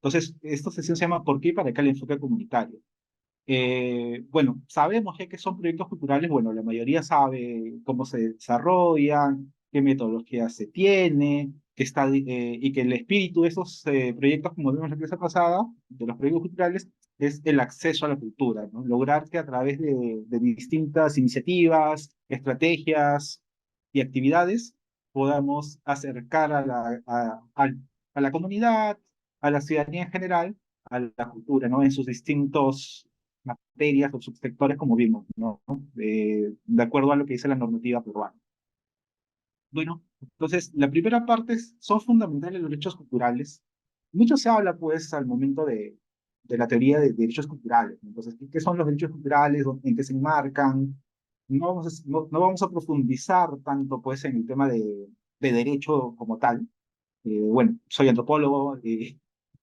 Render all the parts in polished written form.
Entonces, esta sesión se llama ¿Por qué y para qué el enfoque comunitario? Bueno, sabemos ya que son proyectos culturales, bueno, la mayoría sabe cómo se desarrollan, qué metodología se tiene, y que el espíritu de esos proyectos, como vimos la clase pasada, de los proyectos culturales, es el acceso a la cultura, ¿no? Lograr que a través de distintas iniciativas, estrategias y actividades podamos acercar a la comunidad, a la ciudadanía en general, a la cultura, ¿no? En sus distintos materias o subsectores, como vimos, ¿no? De acuerdo a lo que dice la normativa peruana. Bueno, entonces, la primera parte son fundamentales los derechos culturales. Mucho se habla, pues, al momento de la teoría de derechos culturales, ¿no? Entonces, ¿qué son los derechos culturales? ¿En qué se enmarcan? No vamos a profundizar tanto, pues, en el tema de derecho como tal. Bueno, soy antropólogo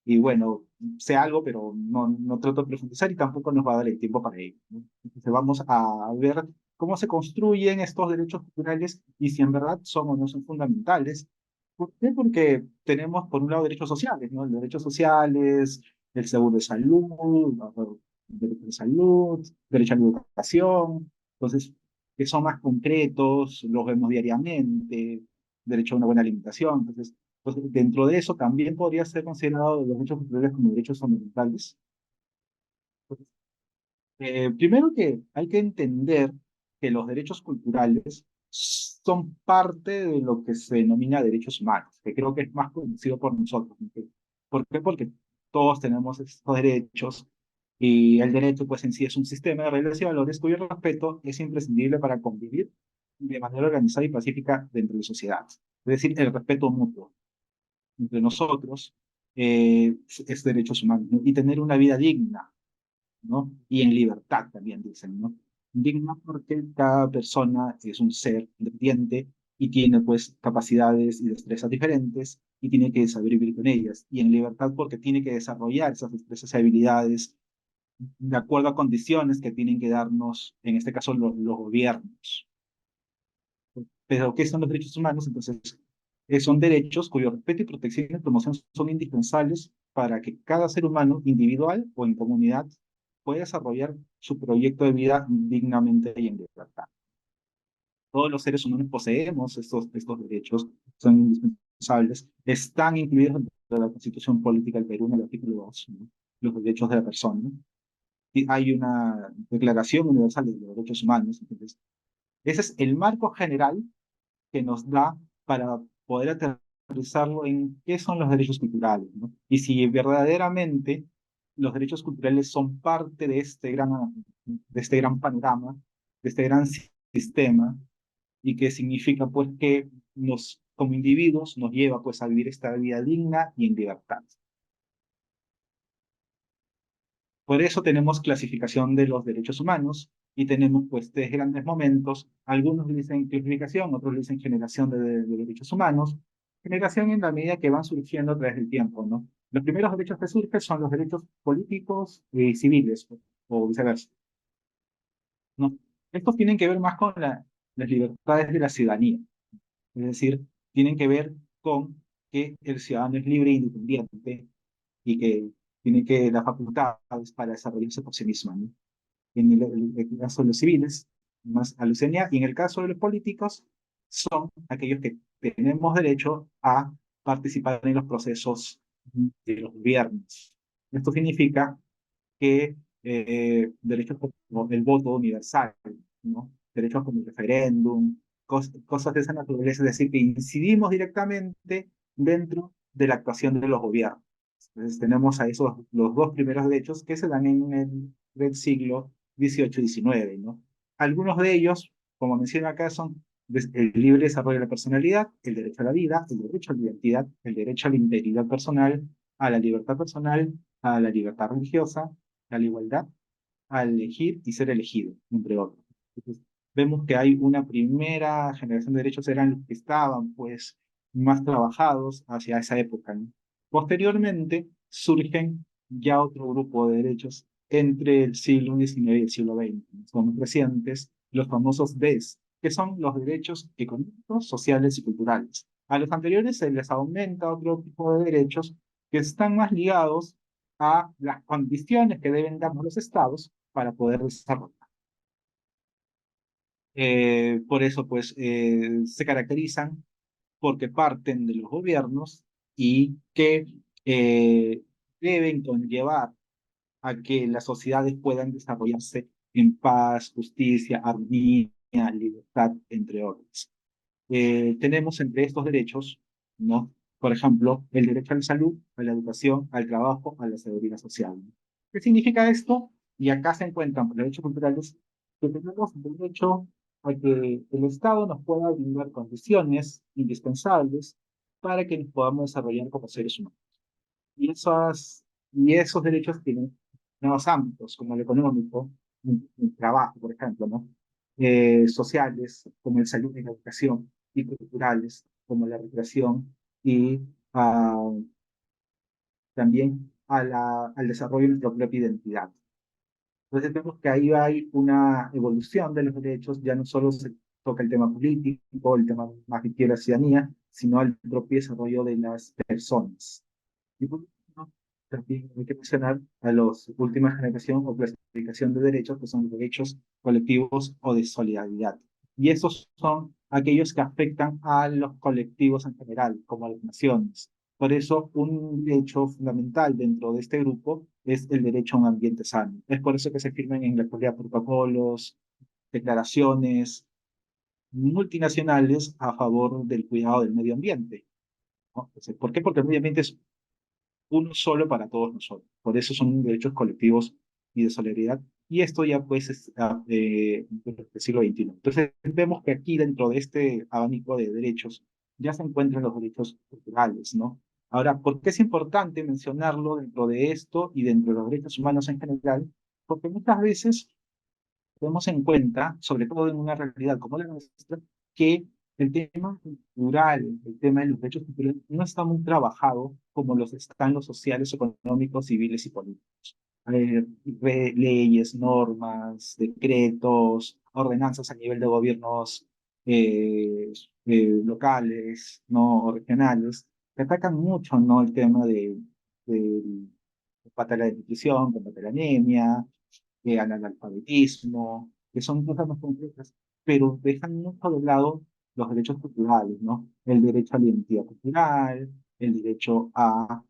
y bueno, sé algo, pero no trato de profundizar y tampoco nos va a dar el tiempo para ello, ¿no? Entonces vamos a ver cómo se construyen estos derechos culturales y si en verdad son o no son fundamentales. ¿Por qué? Porque tenemos, por un lado, derechos sociales, ¿no? Los derechos sociales, el seguro de salud, derecho de salud, derecho a la educación, entonces, que son más concretos, los vemos diariamente, derecho a una buena alimentación, entonces pues dentro de eso también podría ser considerado los derechos culturales como derechos fundamentales. Primero que hay que entender que los derechos culturales son parte de lo que se denomina derechos humanos, que creo que es más conocido por nosotros, ¿no? ¿Por qué? Porque todos tenemos estos derechos y el derecho pues en sí es un sistema de reglas y valores cuyo respeto es imprescindible para convivir de manera organizada y pacífica dentro de la sociedad. Es decir, el respeto mutuo entre nosotros es derechos humanos, ¿no? Y tener una vida digna, ¿no? Y en libertad también dicen, ¿no? Digna porque cada persona es un ser independiente y tiene pues capacidades y destrezas diferentes y tiene que saber vivir con ellas. Y en libertad porque tiene que desarrollar esas destrezas y habilidades de acuerdo a condiciones que tienen que darnos, en este caso, los gobiernos. Pero, ¿qué son los derechos humanos? Entonces, son derechos cuyo respeto y protección y promoción son indispensables para que cada ser humano, individual o en comunidad, pueda desarrollar su proyecto de vida dignamente y en libertad. Todos los seres humanos poseemos estos derechos, son indispensables, están incluidos dentro de la Constitución Política del Perú en el artículo 2, ¿no? Los derechos de la persona, ¿no? Y hay una Declaración Universal de los Derechos Humanos, entonces, ese es el marco general que nos da para poder aterrizarlo en qué son los derechos culturales, ¿no? Y si verdaderamente los derechos culturales son parte de este gran panorama, de este gran sistema, y que significa pues que nos, como individuos, nos lleva pues a vivir esta vida digna y en libertad. Por eso tenemos clasificación de los derechos humanos y tenemos pues tres grandes momentos. Algunos le dicen clasificación, otros le dicen generación de derechos humanos. Generación en la medida que van surgiendo a través del tiempo, ¿no? Los primeros derechos que surgen son los derechos políticos y civiles, o viceversa, ¿no? Estos tienen que ver más con las libertades de la ciudadanía, es decir, tienen que ver con que el ciudadano es libre e independiente y que tiene que las facultades para desarrollarse por sí mismo, ¿no? En el caso de los civiles, más a la ciudadanía, y en el caso de los políticos, son aquellos que tenemos derecho a participar en los procesos de los gobiernos. Esto significa que derechos como el voto universal, ¿no? Derechos como el referéndum, cosas de esa naturaleza, es decir, que incidimos directamente dentro de la actuación de los gobiernos. Entonces tenemos a esos los dos primeros derechos que se dan en el siglo XVIII y XIX, ¿no? Algunos de ellos, como menciono acá, son el libre desarrollo de la personalidad, el derecho a la vida, el derecho a la identidad, el derecho a la integridad personal, a la libertad personal, a la libertad religiosa, a la igualdad, a elegir y ser elegido, entre otros. Entonces, vemos que hay una primera generación de derechos eran los que estaban pues más trabajados hacia esa época, ¿no? Posteriormente surgen ya otro grupo de derechos entre el siglo XIX y el siglo XX, ¿no? Son más recientes, los famosos DES, que son los derechos económicos, sociales y culturales. A los anteriores se les aumenta otro tipo de derechos que están más ligados a las condiciones que deben darnos los estados para poder desarrollar. Por eso, pues, se caracterizan porque parten de los gobiernos y que deben conllevar a que las sociedades puedan desarrollarse en paz, justicia, armonía, libertad, entre otros. Tenemos entre estos derechos, ¿no? Por ejemplo, el derecho a la salud, a la educación, al trabajo, a la seguridad social. ¿Qué significa esto? Y acá se encuentran los derechos culturales, que tenemos derecho a que el Estado nos pueda brindar condiciones indispensables para que nos podamos desarrollar como seres humanos. Y, y esos derechos tienen nuevos ámbitos, como el económico, el trabajo, por ejemplo, ¿no? Sociales, como el salud y la educación, y culturales, como la recreación, y ah, también al desarrollo de nuestra propia identidad. Entonces vemos que ahí hay una evolución de los derechos, ya no solo se toca el tema político, el tema más de la ciudadanía, sino el propio desarrollo de las personas. Y por último, también hay que mencionar a los última generación o clasificación de derechos, que son los derechos colectivos o de solidaridad. Y esos son aquellos que afectan a los colectivos en general, como a las naciones. Por eso, un derecho fundamental dentro de este grupo es el derecho a un ambiente sano. Es por eso que se firman en la actualidad protocolos, declaraciones multinacionales a favor del cuidado del medio ambiente, ¿no? Entonces, ¿por qué? Porque el medio ambiente es uno solo para todos nosotros. Por eso son derechos colectivos y de solidaridad. Y esto ya pues es del siglo XXI. Entonces vemos que aquí dentro de este abanico de derechos ya se encuentran los derechos culturales, ¿no? Ahora, ¿por qué es importante mencionarlo dentro de esto y dentro de los derechos humanos en general? Porque muchas veces tenemos en cuenta, sobre todo en una realidad como la nuestra, que el tema cultural, el tema de los derechos culturales, no está muy trabajado como los están los sociales, económicos, civiles y políticos. Leyes, normas, decretos, ordenanzas a nivel de gobiernos locales, ¿no? O regionales, que atacan mucho, ¿no? El tema de combate a la desnutrición, combate a la anemia, al analfabetismo, que son cosas más concretas, pero dejan mucho de lado los derechos culturales, ¿no? El derecho a la identidad cultural, el derecho a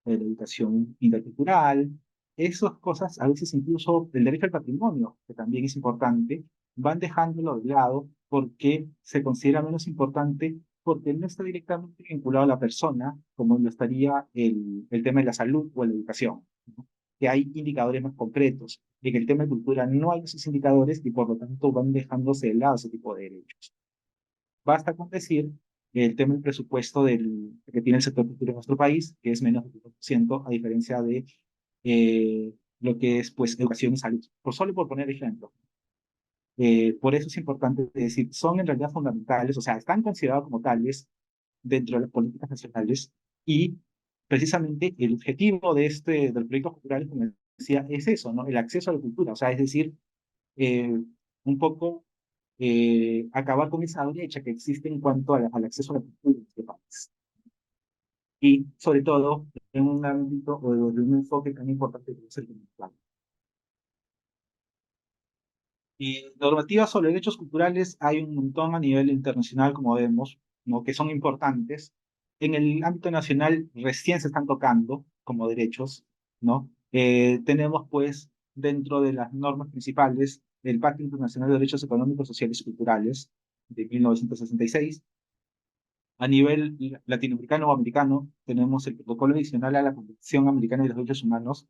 la educación intercultural, esas cosas, a veces incluso el derecho al patrimonio, que también es importante, van dejándolo de lado porque se considera menos importante porque no está directamente vinculado a la persona, como lo estaría el tema de la salud o la educación, ¿no? Que hay indicadores más concretos. En el tema de cultura no hay esos indicadores y por lo tanto van dejándose de lado ese tipo de derechos. Basta con decir el tema del presupuesto que tiene el sector cultura en nuestro país, que es menos del 1%, a diferencia de lo que es pues educación y salud. Por solo por poner ejemplo. Por eso es importante decir, son en realidad fundamentales, o sea, están considerados como tales dentro de las políticas nacionales y precisamente el objetivo de del proyecto cultural, como decía, es eso, ¿no? El acceso a la cultura, o sea, es decir, eh, un poco acabar con esa brecha que existe en cuanto al acceso a la cultura en este país. Y sobre todo en un ámbito o de un enfoque tan importante como es el cultural. Y normativas sobre derechos culturales hay un montón a nivel internacional, como vemos, ¿no? Que son importantes. En el ámbito nacional recién se están tocando como derechos, ¿no? Tenemos, pues, dentro de las normas principales, el Pacto Internacional de Derechos Económicos, Sociales y Culturales de 1966. A nivel latinoamericano o americano, tenemos el protocolo adicional a la Convención Americana de los Derechos Humanos,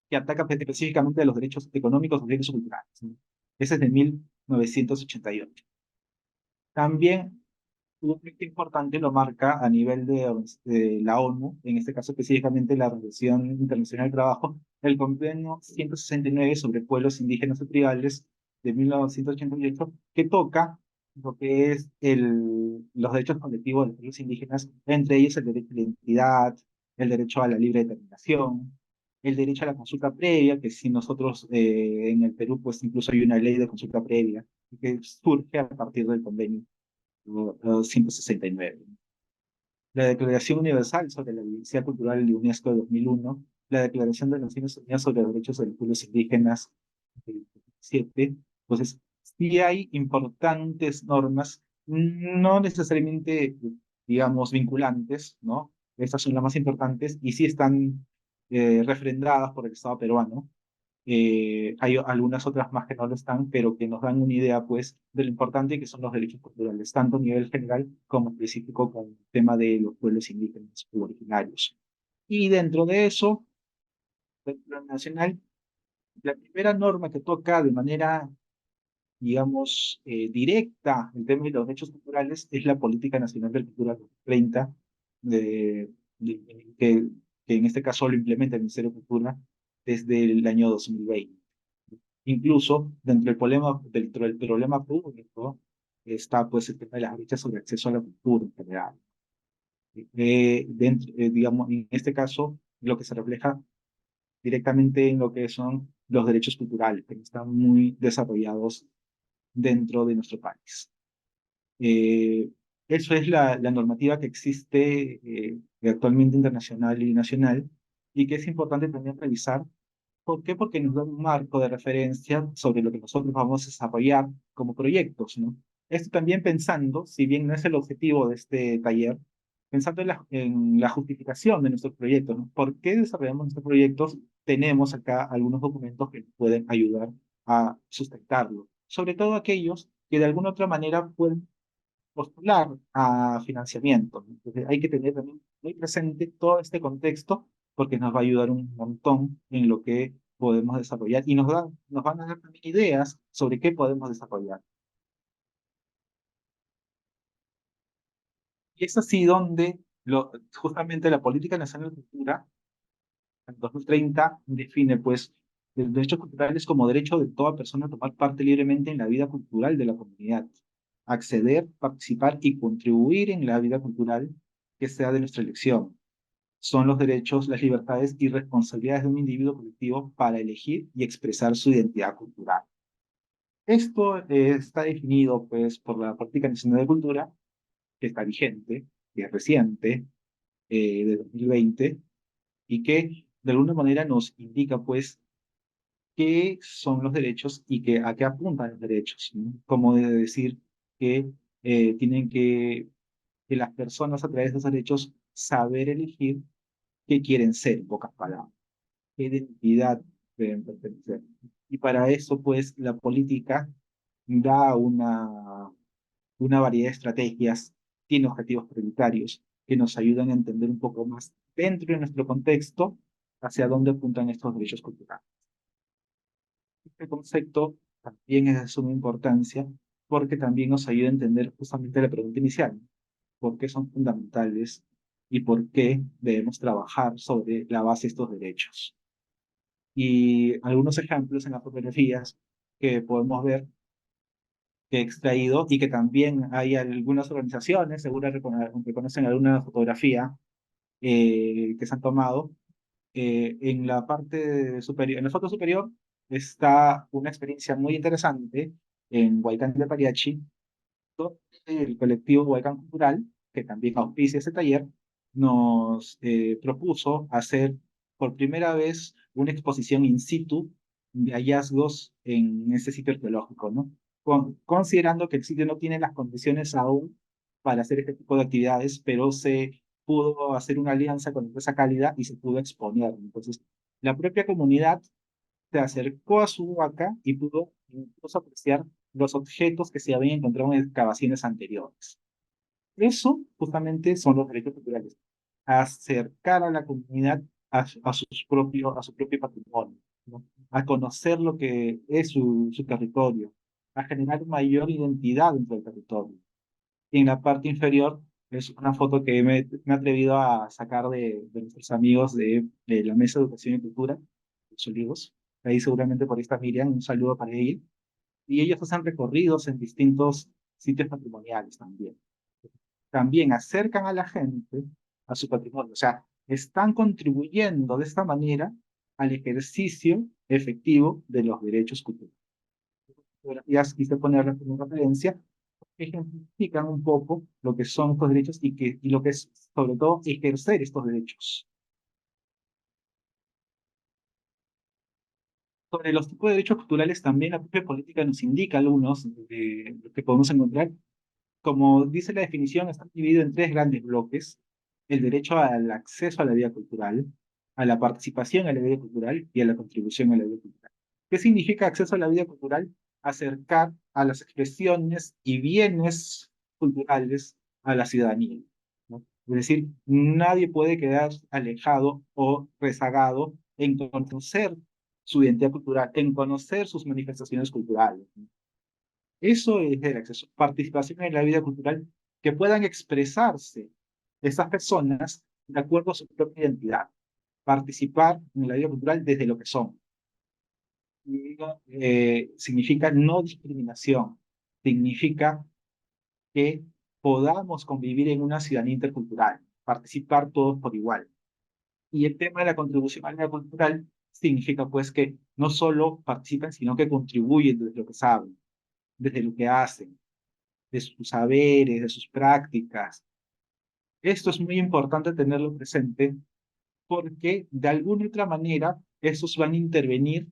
que ataca específicamente a los derechos económicos, sociales y culturales, ¿no? Ese es de 1988. También un aspecto importante lo marca a nivel de la ONU, en este caso específicamente la Organización Internacional del Trabajo, el Convenio 169 sobre pueblos indígenas y tribales de 1988, que toca lo que es los derechos colectivos de los pueblos indígenas, entre ellos el derecho a la identidad, el derecho a la libre determinación, el derecho a la consulta previa, que si nosotros en el Perú, pues incluso hay una ley de consulta previa, que surge a partir del convenio 169. la Declaración Universal sobre la Diversidad Cultural de UNESCO de 2001, la Declaración de las Naciones Unidas sobre los Derechos de los Pueblos Indígenas de 2007. Entonces, sí hay importantes normas, no necesariamente, digamos, vinculantes, ¿no? Estas son las más importantes y sí están refrendadas por el Estado peruano. Hay algunas otras más que no lo están, pero que nos dan una idea, pues, de lo importante que son los derechos culturales, tanto a nivel general como específico con el tema de los pueblos indígenas u originarios. Y dentro de eso, del plan nacional, la primera norma que toca de manera, digamos, directa el tema de los derechos culturales es la Política Nacional de Cultura 2030, de, que, que en este caso lo implementa el Ministerio de Cultura desde el año 2020. Incluso dentro del problema público está pues el tema de las brechas sobre acceso a la cultura en general. Digamos, en este caso, lo que se refleja directamente en lo que son los derechos culturales, que están muy desarrollados dentro de nuestro país. Eh, Eso es la normativa que existe actualmente internacional y nacional y que es importante también revisar. ¿Por qué? Porque nos da un marco de referencia sobre lo que nosotros vamos a desarrollar como proyectos, ¿no? Esto también pensando, si bien no es el objetivo de este taller, pensando en la justificación de nuestros proyectos, ¿no? ¿Por qué desarrollamos nuestros proyectos? Tenemos acá algunos documentos que nos pueden ayudar a sustentarlo. Sobre todo aquellos que de alguna otra manera pueden postular a financiamiento. Entonces, hay que tener también muy presente todo este contexto porque nos va a ayudar un montón en lo que podemos desarrollar y nos van a dar también ideas sobre qué podemos desarrollar. Y es así donde justamente la Política Nacional de Cultura en 2030 define pues los derechos culturales como derecho de toda persona a tomar parte libremente en la vida cultural de la comunidad, acceder, participar y contribuir en la vida cultural que sea de nuestra elección. Son los derechos, las libertades y responsabilidades de un individuo colectivo para elegir y expresar su identidad cultural. Esto está definido pues, por la Política Nacional de Cultura, que está vigente, que es reciente, de 2020, y que de alguna manera nos indica pues qué son los derechos y a qué apuntan los derechos, ¿no? Como de decir que tienen que las personas a través de esos derechos saber elegir qué quieren ser, en pocas palabras, qué identidad deben pertenecer. Y para eso, pues, la política da una variedad de estrategias, tiene objetivos prioritarios que nos ayudan a entender un poco más dentro de nuestro contexto hacia dónde apuntan estos derechos culturales. Este concepto también es de suma importancia porque también nos ayuda a entender justamente la pregunta inicial, por qué son fundamentales y por qué debemos trabajar sobre la base de estos derechos. Y algunos ejemplos en las fotografías que podemos ver que he extraído y que también hay algunas organizaciones, seguro reconocen alguna fotografía que se han tomado. En la parte superior, en la foto superior está una experiencia muy interesante en Huaycán de Pariachi, donde el colectivo Huaycán Cultural, que también auspicia este taller, nos propuso hacer por primera vez una exposición in situ de hallazgos en este sitio arqueológico, ¿no? Considerando que el sitio no tiene las condiciones aún para hacer este tipo de actividades, pero se pudo hacer una alianza con empresa cálida y se pudo exponer. Entonces, la propia comunidad se acercó a su huaca y pudo incluso apreciar los objetos que se habían encontrado en excavaciones anteriores. Eso justamente son los derechos culturales, acercar a la comunidad a su propio patrimonio, ¿no? A conocer lo que es su territorio, a generar mayor identidad dentro del territorio. Y en la parte inferior es una foto que me he atrevido a sacar de nuestros amigos de la Mesa de Educación y Cultura, los Olivos. Ahí seguramente por ahí está Miriam, un saludo para ella. Y ellos hacen recorridos en distintos sitios patrimoniales también. También acercan a la gente a su patrimonio. O sea, están contribuyendo de esta manera al ejercicio efectivo de los derechos culturales. Fotografías quise ponerlas como referencia ejemplifican un poco lo que son estos derechos y lo que es, sobre todo, ejercer estos derechos. Sobre los tipos de derechos culturales, también la propia política nos indica algunos de los que podemos encontrar. Como dice la definición, está dividido en tres grandes bloques: el derecho al acceso a la vida cultural, a la participación en la vida cultural y a la contribución a la vida cultural. ¿Qué significa acceso a la vida cultural? Acercar a las expresiones y bienes culturales a la ciudadanía, ¿no? Es decir, nadie puede quedar alejado o rezagado en conocer su identidad cultural, en conocer sus manifestaciones culturales. Eso es el acceso, participación en la vida cultural, que puedan expresarse esas personas de acuerdo a su propia identidad, participar en la vida cultural desde lo que son. Y, significa no discriminación, significa que podamos convivir en una ciudadanía intercultural, participar todos por igual. Y el tema de la contribución a la vida cultural significa pues que no solo participan, sino que contribuyen desde lo que saben, desde lo que hacen, de sus saberes, de sus prácticas. Esto es muy importante tenerlo presente porque de alguna otra manera estos van a intervenir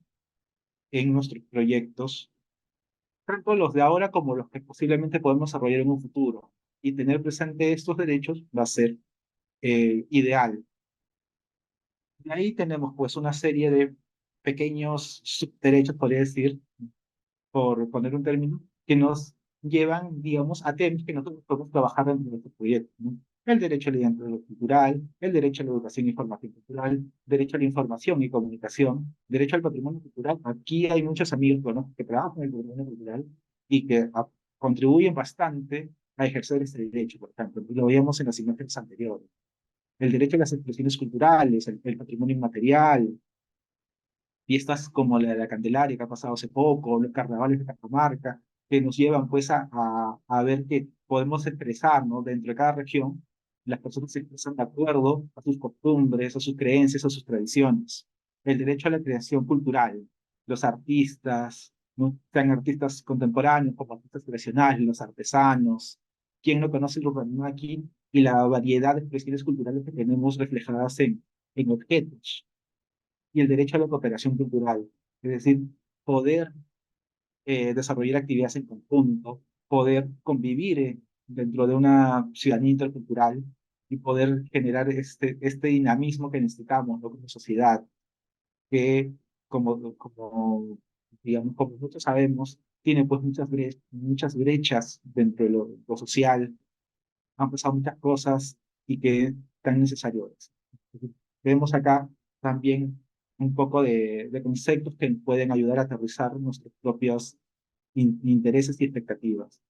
en nuestros proyectos, tanto los de ahora como los que posiblemente podemos desarrollar en un futuro. Y tener presente estos derechos va a ser ideal. De ahí tenemos pues una serie de pequeños subderechos, podría decir, por poner un término, que nos llevan, digamos, a temas que nosotros podemos trabajar dentro de nuestro proyecto, ¿no? El derecho a la identidad cultural, el derecho a la educación y formación cultural, derecho a la información y comunicación, derecho al patrimonio cultural. Aquí hay muchos amigos, bueno, que trabajan en el patrimonio cultural y que contribuyen bastante a ejercer este derecho, por ejemplo, y lo veíamos en las imágenes anteriores. El derecho a las expresiones culturales, el patrimonio inmaterial, fiestas como la de la Candelaria que ha pasado hace poco, los carnavales de Cajamarca, que nos llevan pues a ver que podemos expresar, ¿no? Dentro de cada región, las personas se expresan de acuerdo a sus costumbres, a sus creencias, a sus tradiciones. El derecho a la creación cultural, los artistas, ¿no? Sean artistas contemporáneos como artistas tradicionales, los artesanos. ¿Quién no conoce el urbanismo aquí y la variedad de expresiones culturales que tenemos reflejadas en objetos? Y el derecho a la cooperación cultural, es decir, poder desarrollar actividades en conjunto, poder convivir dentro de una ciudadanía intercultural y poder generar este dinamismo que necesitamos, ¿no? Como sociedad, que digamos, como nosotros sabemos, tiene pues muchas brechas dentro de lo social, han pasado muchas cosas y que tan necesarios. Vemos acá también un poco de conceptos que pueden ayudar a aterrizar nuestros propios intereses y expectativas.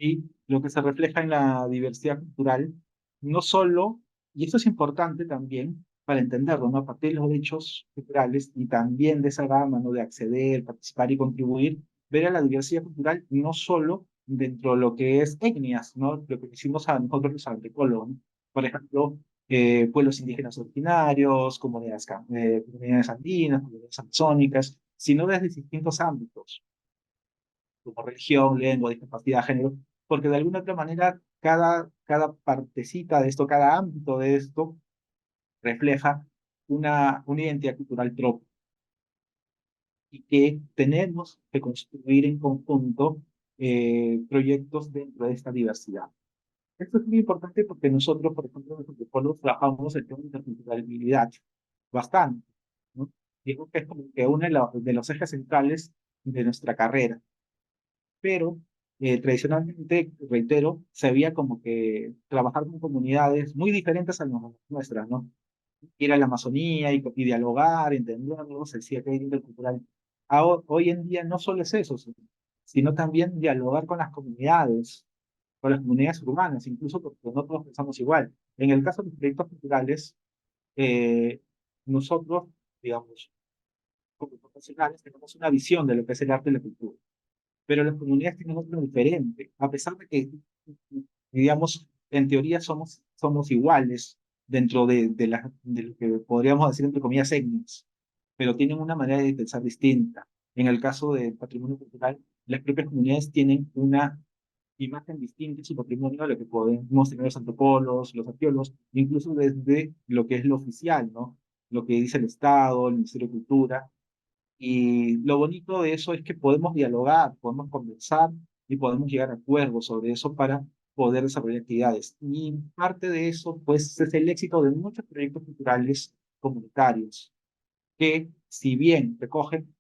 Y lo que se refleja en la diversidad cultural, no solo, y esto es importante también para entenderlo, ¿no? A partir de los derechos culturales y también de esa gama, ¿no? De acceder, participar y contribuir, ver a la diversidad cultural no solo dentro de lo que es etnias, ¿no? Lo que decimos a nosotros los antropólogos, ¿no? Por ejemplo, pueblos indígenas originarios, comunidades andinas, comunidades amazónicas, sino desde distintos ámbitos como religión, lengua, discapacidad, género, porque de alguna otra manera cada partecita de esto, cada ámbito de esto refleja una identidad cultural propia y que tenemos que construir en conjunto proyectos dentro de esta diversidad. Esto es muy importante porque nosotros, por ejemplo, en los protocolos trabajamos el tema de interculturalidad bastante, ¿no? Digo que es como que uno de los ejes centrales de nuestra carrera, pero tradicionalmente, reitero, se veía como que trabajar con comunidades muy diferentes a las nuestras, ¿no? Ir a la Amazonía y dialogar, entenderlos, el cierre intercultural. Hoy en día no solo es eso, sino también dialogar con las comunidades urbanas, incluso porque no todos pensamos igual. En el caso de los proyectos culturales, eh, nosotros, digamos, como profesionales, tenemos una visión de lo que es el arte y la cultura, pero las comunidades tienen otro diferente, a pesar de que, digamos, en teoría somos iguales dentro de lo que podríamos decir entre comillas etnias, pero tienen una manera de pensar distinta. En el caso del patrimonio cultural, las propias comunidades tienen una imagen distinta de su patrimonio a lo que podemos tener los antropólogos, los arqueólogos, incluso desde lo que es lo oficial, ¿no? Lo que dice el Estado, el Ministerio de Cultura. Y lo bonito de eso es que podemos dialogar, podemos conversar y podemos llegar a acuerdos sobre eso para poder desarrollar actividades. Y parte de eso, pues, es el éxito de muchos proyectos culturales comunitarios, que si bien recogen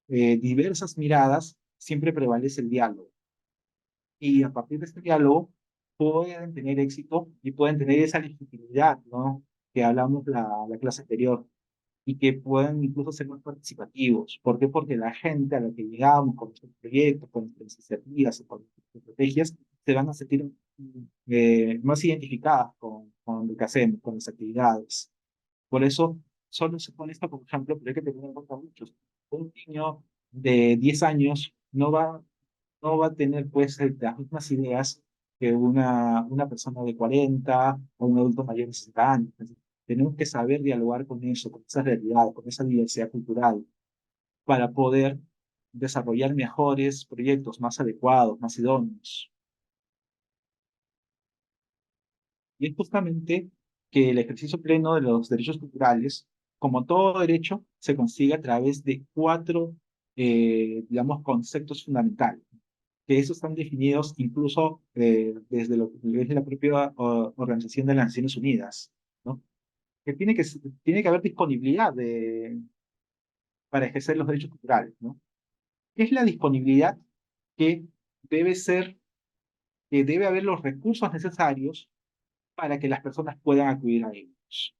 diversas miradas, siempre prevalece el diálogo. Y a partir de este diálogo pueden tener éxito y pueden tener esa legitimidad, ¿no? Que hablamos la clase anterior y que puedan incluso ser más participativos. ¿Por qué? Porque la gente a la que llegamos con nuestros proyectos, con nuestras iniciativas, con nuestras estrategias, se van a sentir más identificadas con lo que hacemos, con las actividades. Por eso, solo se pone esto como ejemplo, pero hay que tener en cuenta muchos. Un niño de 10 años no va a tener pues las mismas ideas que una persona de 40 o un adulto mayor de 60 años. Entonces, tenemos que saber dialogar con eso, con esa realidad, con esa diversidad cultural, para poder desarrollar mejores proyectos más adecuados, más idóneos. Y es justamente que el ejercicio pleno de los derechos culturales, como todo derecho, se consigue a través de cuatro, digamos, conceptos fundamentales, que esos están definidos incluso desde lo que es la propia Organización de las Naciones Unidas, ¿no? Que tiene que haber disponibilidad para ejercer los derechos culturales, ¿no? ¿Qué es la disponibilidad? Que debe ser, que debe haber los recursos necesarios para que las personas puedan acudir a ellos.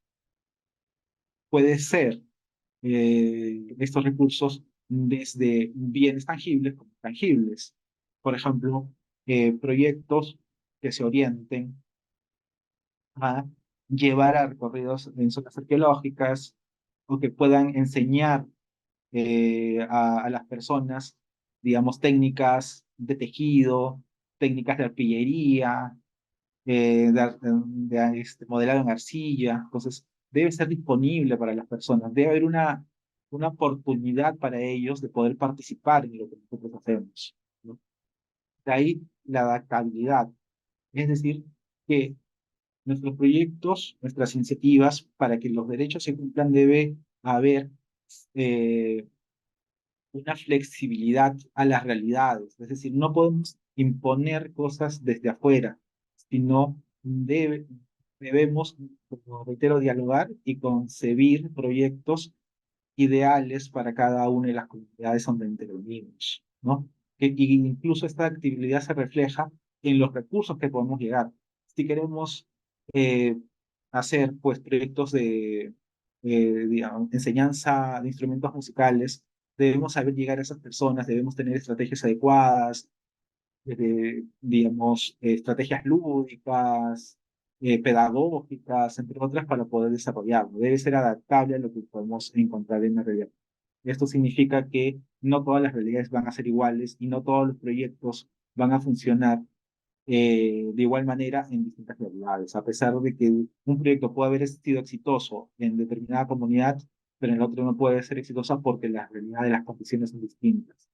Puede ser estos recursos desde bienes tangibles como intangibles. Por ejemplo, proyectos que se orienten a llevar a recorridos en zonas arqueológicas o que puedan enseñar a las personas, digamos, técnicas de tejido, técnicas de arpillería, modelado en arcilla. Entonces, debe ser disponible para las personas. Debe haber una oportunidad para ellos de poder participar en lo que nosotros hacemos, ¿no? De ahí la adaptabilidad. Es decir, que nuestros proyectos, nuestras iniciativas, para que los derechos se cumplan, debe haber eh, una flexibilidad a las realidades. Es decir, no podemos imponer cosas desde afuera, sino debemos, como reitero, dialogar y concebir proyectos ideales para cada una de las comunidades donde intervenimos, ¿no? Y incluso esta actividad se refleja en los recursos que podemos llegar. Si queremos eh, hacer pues proyectos de digamos, enseñanza de instrumentos musicales, debemos saber llegar a esas personas, debemos tener estrategias adecuadas, digamos, estrategias lúdicas, pedagógicas, entre otras, para poder desarrollarlo. Debe ser adaptable a lo que podemos encontrar en la realidad. Esto significa que no todas las realidades van a ser iguales y no todos los proyectos van a funcionar de igual manera en distintas realidades. A pesar de que un proyecto puede haber sido exitoso en determinada comunidad, pero en el otro no puede ser exitosa porque las realidades de las condiciones son distintas.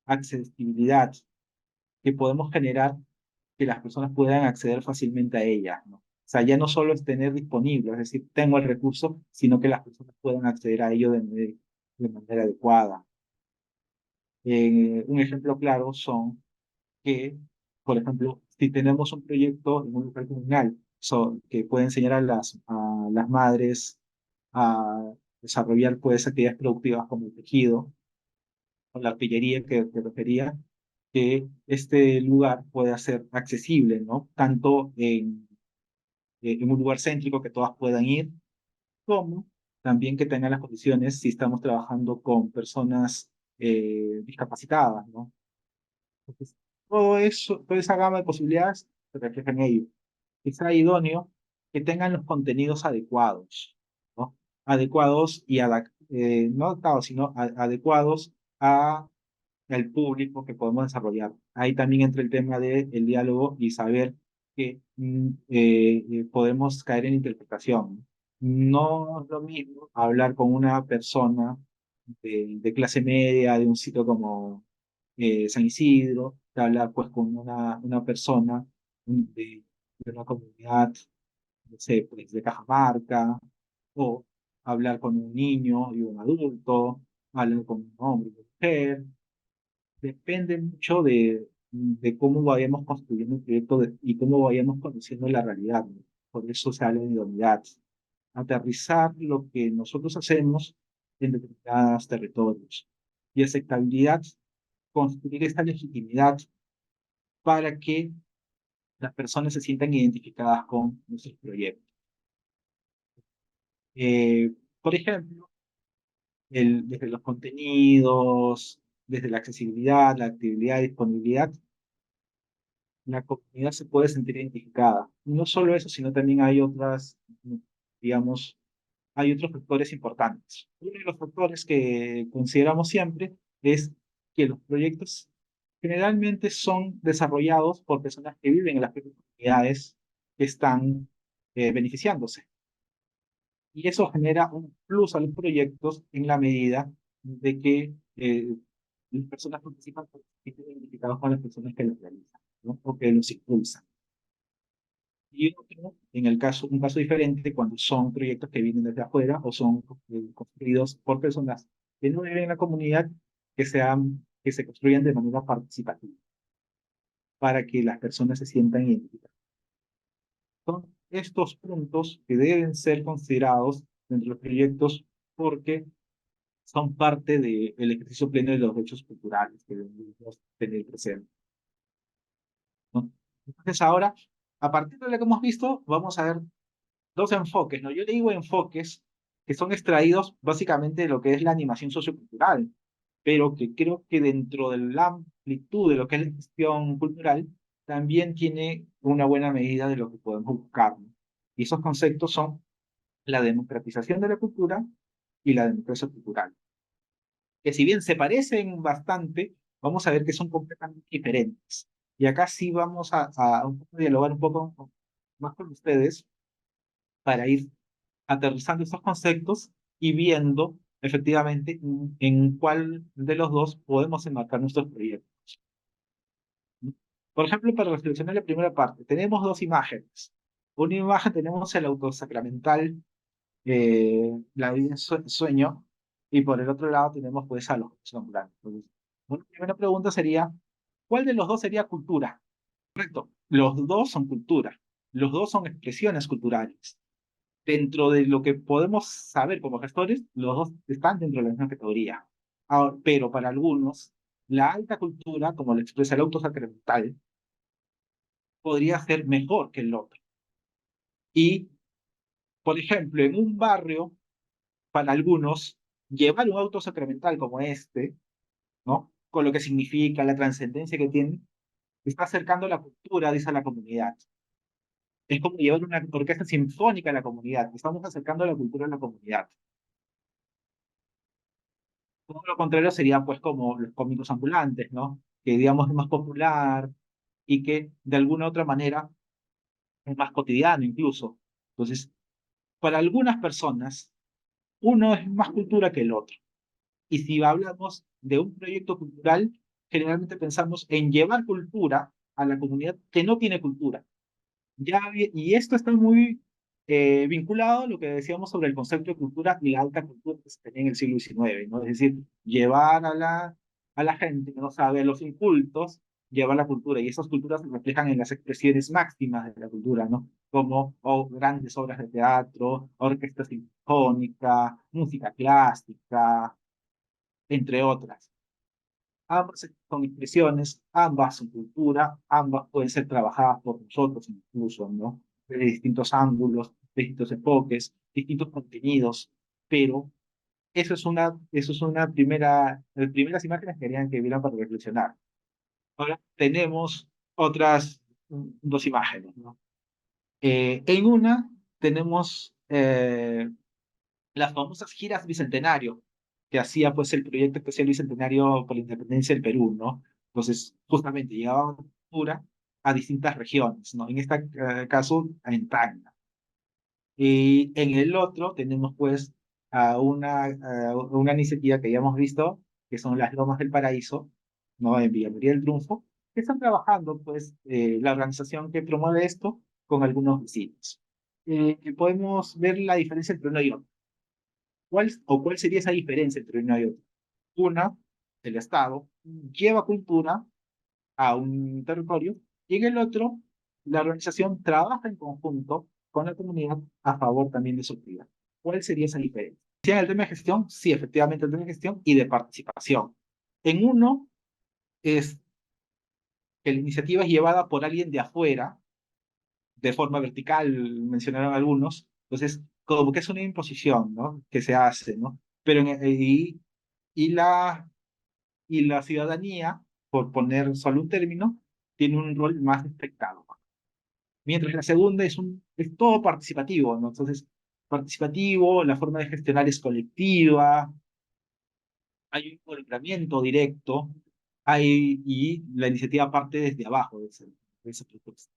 Accesibilidad, que podemos generar que las personas puedan acceder fácilmente a ellas, ¿no? O sea, ya no solo es tener disponible, es decir, tengo el recurso, sino que las personas puedan acceder a ello de manera adecuada. Un ejemplo claro son que, por ejemplo, si tenemos un proyecto en un lugar comunal que puede enseñar a las madres a desarrollar pues actividades productivas como el tejido o la artillería que refería, que este lugar pueda ser accesible, ¿no? Tanto en un lugar céntrico que todas puedan ir, como también que tengan las condiciones si estamos trabajando con personas discapacitadas, ¿no? Entonces, todo eso, toda esa gama de posibilidades se refleja en ello. Que sea idóneo que tengan los contenidos adecuados, ¿no? Adecuados y no adaptados, sino adecuados a el público que podemos desarrollar. Ahí también entra el tema del diálogo y saber que podemos caer en interpretación. No es lo mismo hablar con una persona de clase media, de un sitio como San Isidro, de hablar pues con una persona de una comunidad, no sé, pues de Cajamarca, o hablar con un niño y un adulto, hablar con un hombre y una mujer. Depende mucho de cómo vayamos construyendo el proyecto y cómo vayamos conociendo la realidad, ¿no? Por eso se habla de idoneidad. Aterrizar lo que nosotros hacemos en determinados territorios. Y aceptabilidad, construir esta legitimidad para que las personas se sientan identificadas con nuestros proyectos. Eh, por ejemplo, desde los contenidos, desde la accesibilidad, la actividad y disponibilidad, la comunidad se puede sentir identificada. No solo eso, sino también hay otras, digamos, hay otros factores importantes. Uno de los factores que consideramos siempre es que los proyectos generalmente son desarrollados por personas que viven en las propias comunidades que están beneficiándose. Y eso genera un plus a los proyectos en la medida de que las personas participan porque se sienten identificados con las personas que los realizan, ¿no? O que los impulsan. Y otro, un caso diferente, cuando son proyectos que vienen desde afuera o son construidos por personas que no viven en la comunidad, que se construyan de manera participativa, para que las personas se sientan identificadas. Son estos puntos que deben ser considerados dentro de los proyectos porque son parte del ejercicio pleno de los derechos culturales que debemos tener presente, ¿no? Entonces ahora, a partir de lo que hemos visto, vamos a ver dos enfoques, ¿no? Yo le digo enfoques que son extraídos básicamente de lo que es la animación sociocultural, pero que creo que dentro de la amplitud de lo que es la gestión cultural, también tiene una buena medida de lo que podemos buscar, ¿no? Y esos conceptos son la democratización de la cultura y la democracia cultural, que si bien se parecen bastante, vamos a ver que son completamente diferentes. Y acá sí vamos a un poco dialogar un poco más con ustedes para ir aterrizando estos conceptos y viendo efectivamente en cuál de los dos podemos enmarcar nuestros proyectos, ¿no? Por ejemplo, para reflexionar la primera parte, tenemos dos imágenes. Una imagen tenemos el autosacramental, la vida en sueño, y por el otro lado tenemos pues a los ambulantes. Entonces, una primera pregunta sería, ¿cuál de los dos sería cultura? Correcto, los dos son cultura, los dos son expresiones culturales. Dentro de lo que podemos saber como gestores, los dos están dentro de la misma categoría. Ahora, pero para algunos, la alta cultura, como lo expresa el autosacramental, podría ser mejor que el otro. Y, por ejemplo, en un barrio, para algunos, llevar un autosacramental como este, ¿no? Con lo que significa la trascendencia que tiene, está acercando la cultura, dice a la comunidad. Es como llevar una orquesta sinfónica a la comunidad. Estamos acercando la cultura a la comunidad. Todo lo contrario sería pues como los cómicos ambulantes, ¿no? Que digamos es más popular y que de alguna otra manera es más cotidiano incluso. Entonces, para algunas personas, uno es más cultura que el otro. Y si hablamos de un proyecto cultural, generalmente pensamos en llevar cultura a la comunidad que no tiene cultura. Y esto está muy vinculado a lo que decíamos sobre el concepto de cultura y la alta cultura que se tenía en el siglo XIX, ¿no? Es decir, llevar a la gente que no sabe, a los incultos, llevar la cultura. Y esas culturas se reflejan en las expresiones máximas de la cultura, ¿no? Como grandes obras de teatro, orquesta sinfónica, música clásica, entre otras. Ambas son expresiones, ambas son cultura, ambas pueden ser trabajadas por nosotros incluso, ¿no? De distintos ángulos, de distintos enfoques, distintos contenidos, pero eso es una las primeras imágenes que querían que vieran para reflexionar. Ahora tenemos otras dos imágenes, ¿no? En una tenemos las famosas giras Bicentenario, que hacía pues el proyecto especial Bicentenario por la Independencia del Perú, ¿no? Entonces, justamente llegaba cultura a distintas regiones, ¿no? En este caso, en Tacna. Y en el otro tenemos pues a una iniciativa que ya hemos visto, que son las Lomas del Paraíso, ¿no? En Villa María del Triunfo, que están trabajando, pues, la organización que promueve esto con algunos vecinos. Podemos ver la diferencia entre uno y otro. ¿Cuál sería esa diferencia entre uno y otro? Una, el Estado lleva cultura a un territorio y en el otro, la organización trabaja en conjunto con la comunidad a favor también de su actividad. ¿Cuál sería esa diferencia? Si en el tema de gestión, sí, efectivamente el tema de gestión y de participación. En uno es que la iniciativa es llevada por alguien de afuera, de forma vertical, mencionaron algunos, entonces como que es una imposición, ¿no? Que se hace, ¿no? Pero y la y la ciudadanía, por poner solo un término, tiene un rol más espectador. Mientras la segunda es todo participativo, ¿no? Entonces, participativo, la forma de gestionar es colectiva, hay un involucramiento directo, y la iniciativa parte desde abajo de esa propuesta.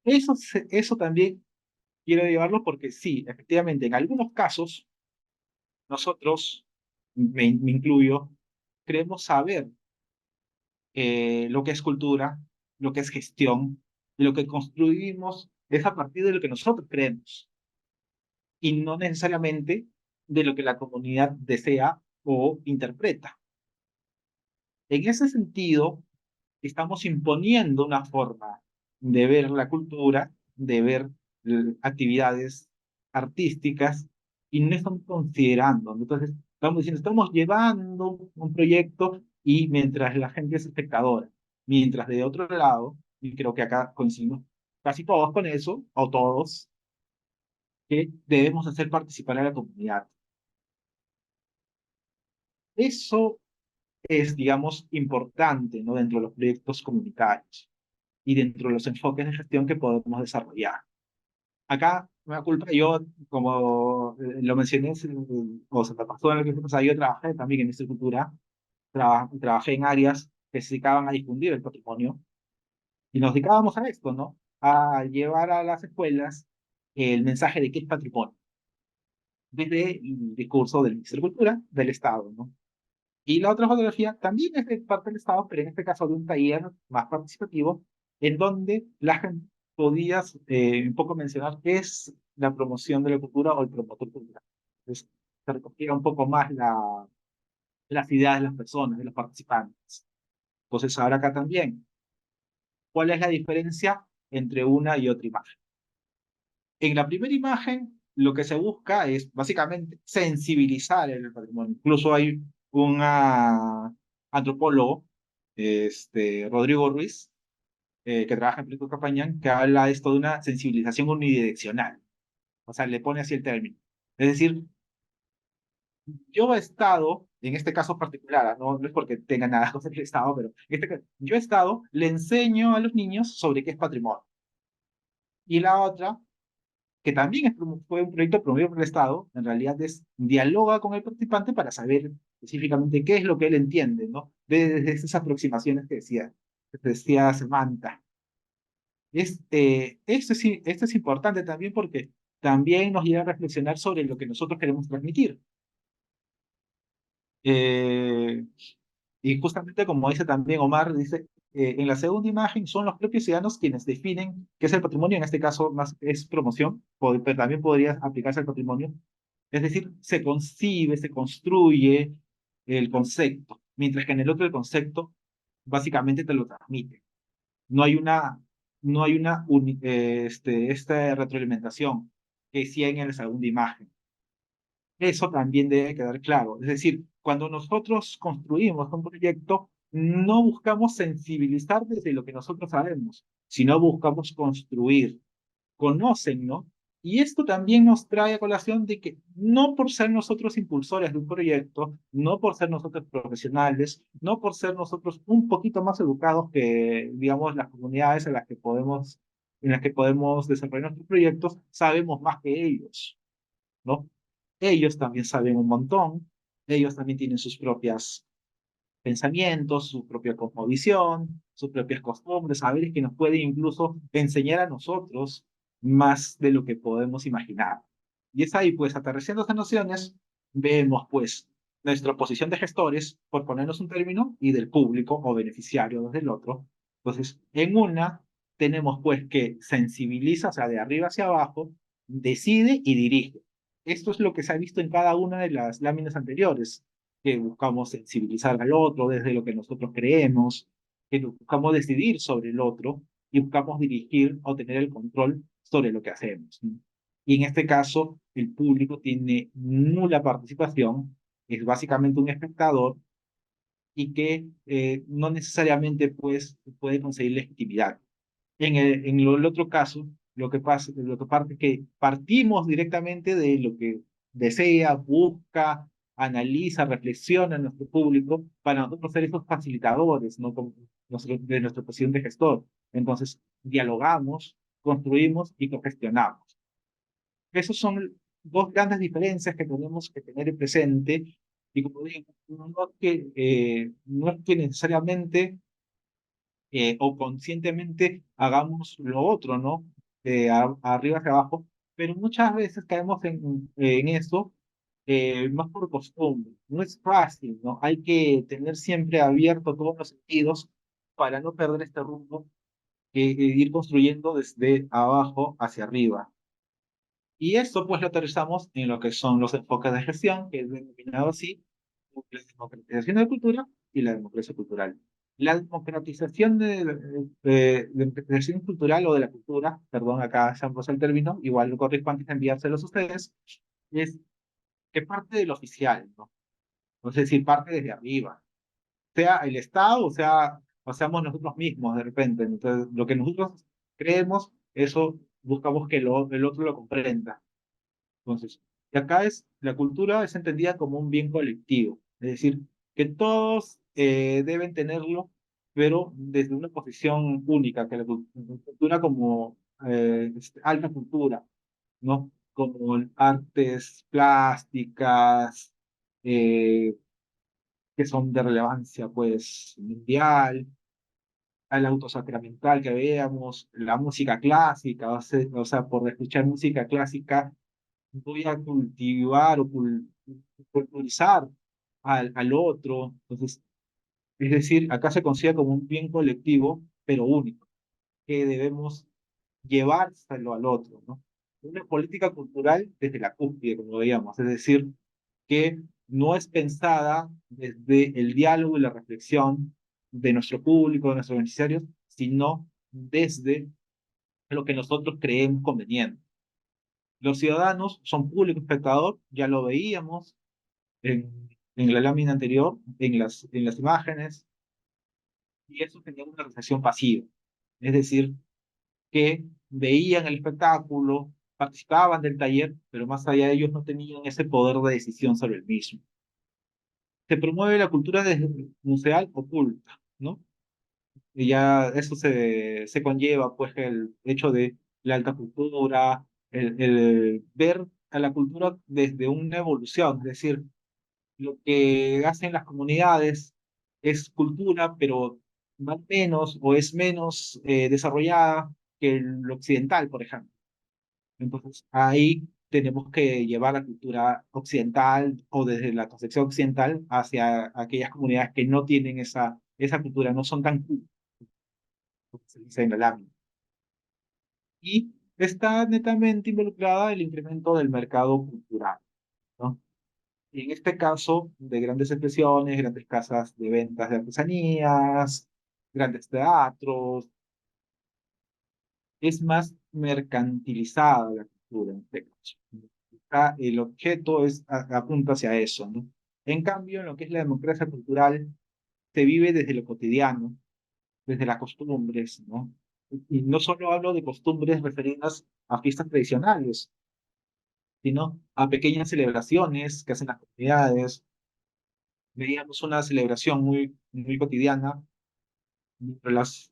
Eso también quiero llevarlo porque sí, efectivamente, en algunos casos, nosotros, me incluyo, creemos saber lo que es cultura, lo que es gestión, y lo que construimos es a partir de lo que nosotros creemos, y no necesariamente de lo que la comunidad desea o interpreta. En ese sentido, estamos imponiendo una forma de ver la cultura, de ver actividades artísticas, y no estamos considerando. Entonces, estamos diciendo, estamos llevando un proyecto y mientras la gente es espectadora, mientras de otro lado, y creo que acá coincidimos casi todos con eso, o todos, que debemos hacer participar a la comunidad. Eso es, digamos, importante, ¿no? Dentro de los proyectos comunitarios y dentro de los enfoques de gestión que podemos desarrollar. Acá, me da culpa, yo, como lo mencioné, o se me pasó en el que pasado, yo trabajé también en cultura, trabajé en áreas que se dedicaban a difundir el patrimonio, y nos dedicábamos a esto, ¿no? A llevar a las escuelas el mensaje de qué es patrimonio, desde el discurso del Ministerio de Cultura del Estado, ¿no? Y la otra fotografía también es de parte del Estado, pero en este caso de un taller más participativo, en donde la gente podía un poco mencionar qué es la promoción de la cultura o el promotor cultural. Entonces, se recogía un poco más las ideas de las personas, de los participantes. Entonces, ahora acá también, ¿cuál es la diferencia entre una y otra imagen? En la primera imagen, lo que se busca es básicamente sensibilizar el patrimonio. Incluso hay un antropólogo, Rodrigo Ruiz, que trabaja en Proyecto Campañán, que habla esto de una sensibilización unidireccional. O sea, le pone así el término. Es decir, yo he estado, en este caso particular, no es porque tenga nada con el Estado, pero yo he estado, le enseño a los niños sobre qué es patrimonio. Y la otra, que también fue un proyecto promovido por el Estado, en realidad dialoga con el participante para saber específicamente qué es lo que él entiende, ¿no? Desde esas aproximaciones que decía Samantha. Esto es importante también porque también nos lleva a reflexionar sobre lo que nosotros queremos transmitir. Eh, y justamente como dice también Omar, dice, en la segunda imagen son los propios ciudadanos quienes definen qué es el patrimonio, en este caso más es promoción, pero también podría aplicarse al patrimonio. Es decir, se concibe, se construye el concepto, mientras que en el otro el concepto básicamente te lo transmite. No hay esta retroalimentación que sí hay en la segunda imagen. Eso también debe quedar claro. Es decir, cuando nosotros construimos un proyecto, no buscamos sensibilizar desde lo que nosotros sabemos, sino buscamos construir. Conocen, ¿no? Y esto también nos trae a colación de que no por ser nosotros impulsores de un proyecto, no por ser nosotros profesionales, no por ser nosotros un poquito más educados que, digamos, las comunidades en las que podemos desarrollar nuestros proyectos, sabemos más que ellos, ¿no? Ellos también saben un montón, ellos también tienen sus propios pensamientos, su propia cosmovisión, sus propias costumbres, saberes que nos pueden incluso enseñar a nosotros más de lo que podemos imaginar. Y es ahí, pues, aterrizando esas nociones, vemos, pues, nuestra posición de gestores, por ponernos un término, y del público o beneficiario desde el otro. Entonces, en una tenemos pues que sensibiliza, o sea, de arriba hacia abajo, decide y dirige. Esto es lo que se ha visto en cada una de las láminas anteriores, que buscamos sensibilizar al otro desde lo que nosotros creemos, que buscamos decidir sobre el otro y buscamos dirigir o tener el control sobre lo que hacemos, ¿no? Y en este caso, el público tiene nula participación, es básicamente un espectador y que no necesariamente pues, puede conseguir legitimidad. El otro caso, lo que parte es que partimos directamente de lo que desea, busca, analiza, reflexiona nuestro público para nosotros ser esos facilitadores, ¿no? Como de nuestra posición de gestor. Entonces, dialogamos, construimos y gestionamos. Esas son dos grandes diferencias que tenemos que tener presente. Y como digo, no es que necesariamente o conscientemente hagamos lo otro, ¿no? Arriba hacia abajo, pero muchas veces caemos en eso más por costumbre. No es fácil, ¿no? Hay que tener siempre abierto todos los sentidos para no perder este rumbo que ir construyendo desde abajo hacia arriba. Y esto pues lo aterrizamos en lo que son los enfoques de gestión, que es denominado así, como la democratización de la cultura y la democracia cultural. La democratización de democratización cultural o de la cultura, perdón, acá se han puesto el término, igual lo corrijo antes de enviárselos a ustedes, es que parte del oficial, ¿no? Es decir, parte desde arriba, sea el Estado o seamos nosotros mismos de repente. Entonces, lo que nosotros creemos, eso buscamos que el otro lo comprenda. Entonces, y acá la cultura es entendida como un bien colectivo, es decir, que todos deben tenerlo, pero desde una posición única, que la cultura como alta cultura, ¿no? Como artes plásticas, eh, que son de relevancia, pues, mundial, al autosacramental que veamos, la música clásica, o sea, por escuchar música clásica voy a cultivar o culturizar al otro. Entonces, es decir, acá se considera como un bien colectivo, pero único, que debemos llevárselo al otro, ¿no? Una política cultural desde la cúspide, como veíamos, es decir, que no es pensada desde el diálogo y la reflexión de nuestro público, de nuestros beneficiarios, sino desde lo que nosotros creemos conveniente. Los ciudadanos son público espectador, ya lo veíamos en la lámina anterior, en las imágenes, y eso tenía una recepción pasiva. Es decir, que veían el espectáculo, participaban del taller, pero más allá de ellos no tenían ese poder de decisión sobre el mismo. Se promueve la cultura museal oculta, ¿no? Y ya eso se conlleva, pues, el hecho de la alta cultura, el ver a la cultura desde una evolución, es decir, lo que hacen las comunidades es cultura, pero más menos o es menos desarrollada que el occidental, por ejemplo. Entonces, ahí tenemos que llevar la cultura occidental o desde la concepción occidental hacia aquellas comunidades que no tienen esa cultura, no son tan cultas, como se dice en la lámina. Y está netamente involucrada el incremento del mercado cultural, ¿no? Y en este caso, de grandes expresiones, grandes casas de ventas de artesanías, grandes teatros, es más mercantilizada la cultura en este caso. El objeto apunta hacia eso, ¿no? En cambio, en lo que es la democracia cultural, se vive desde lo cotidiano, desde las costumbres, ¿no? Y no solo hablo de costumbres referidas a fiestas tradicionales, sino a pequeñas celebraciones que hacen las comunidades. Veíamos una celebración muy, muy cotidiana entre las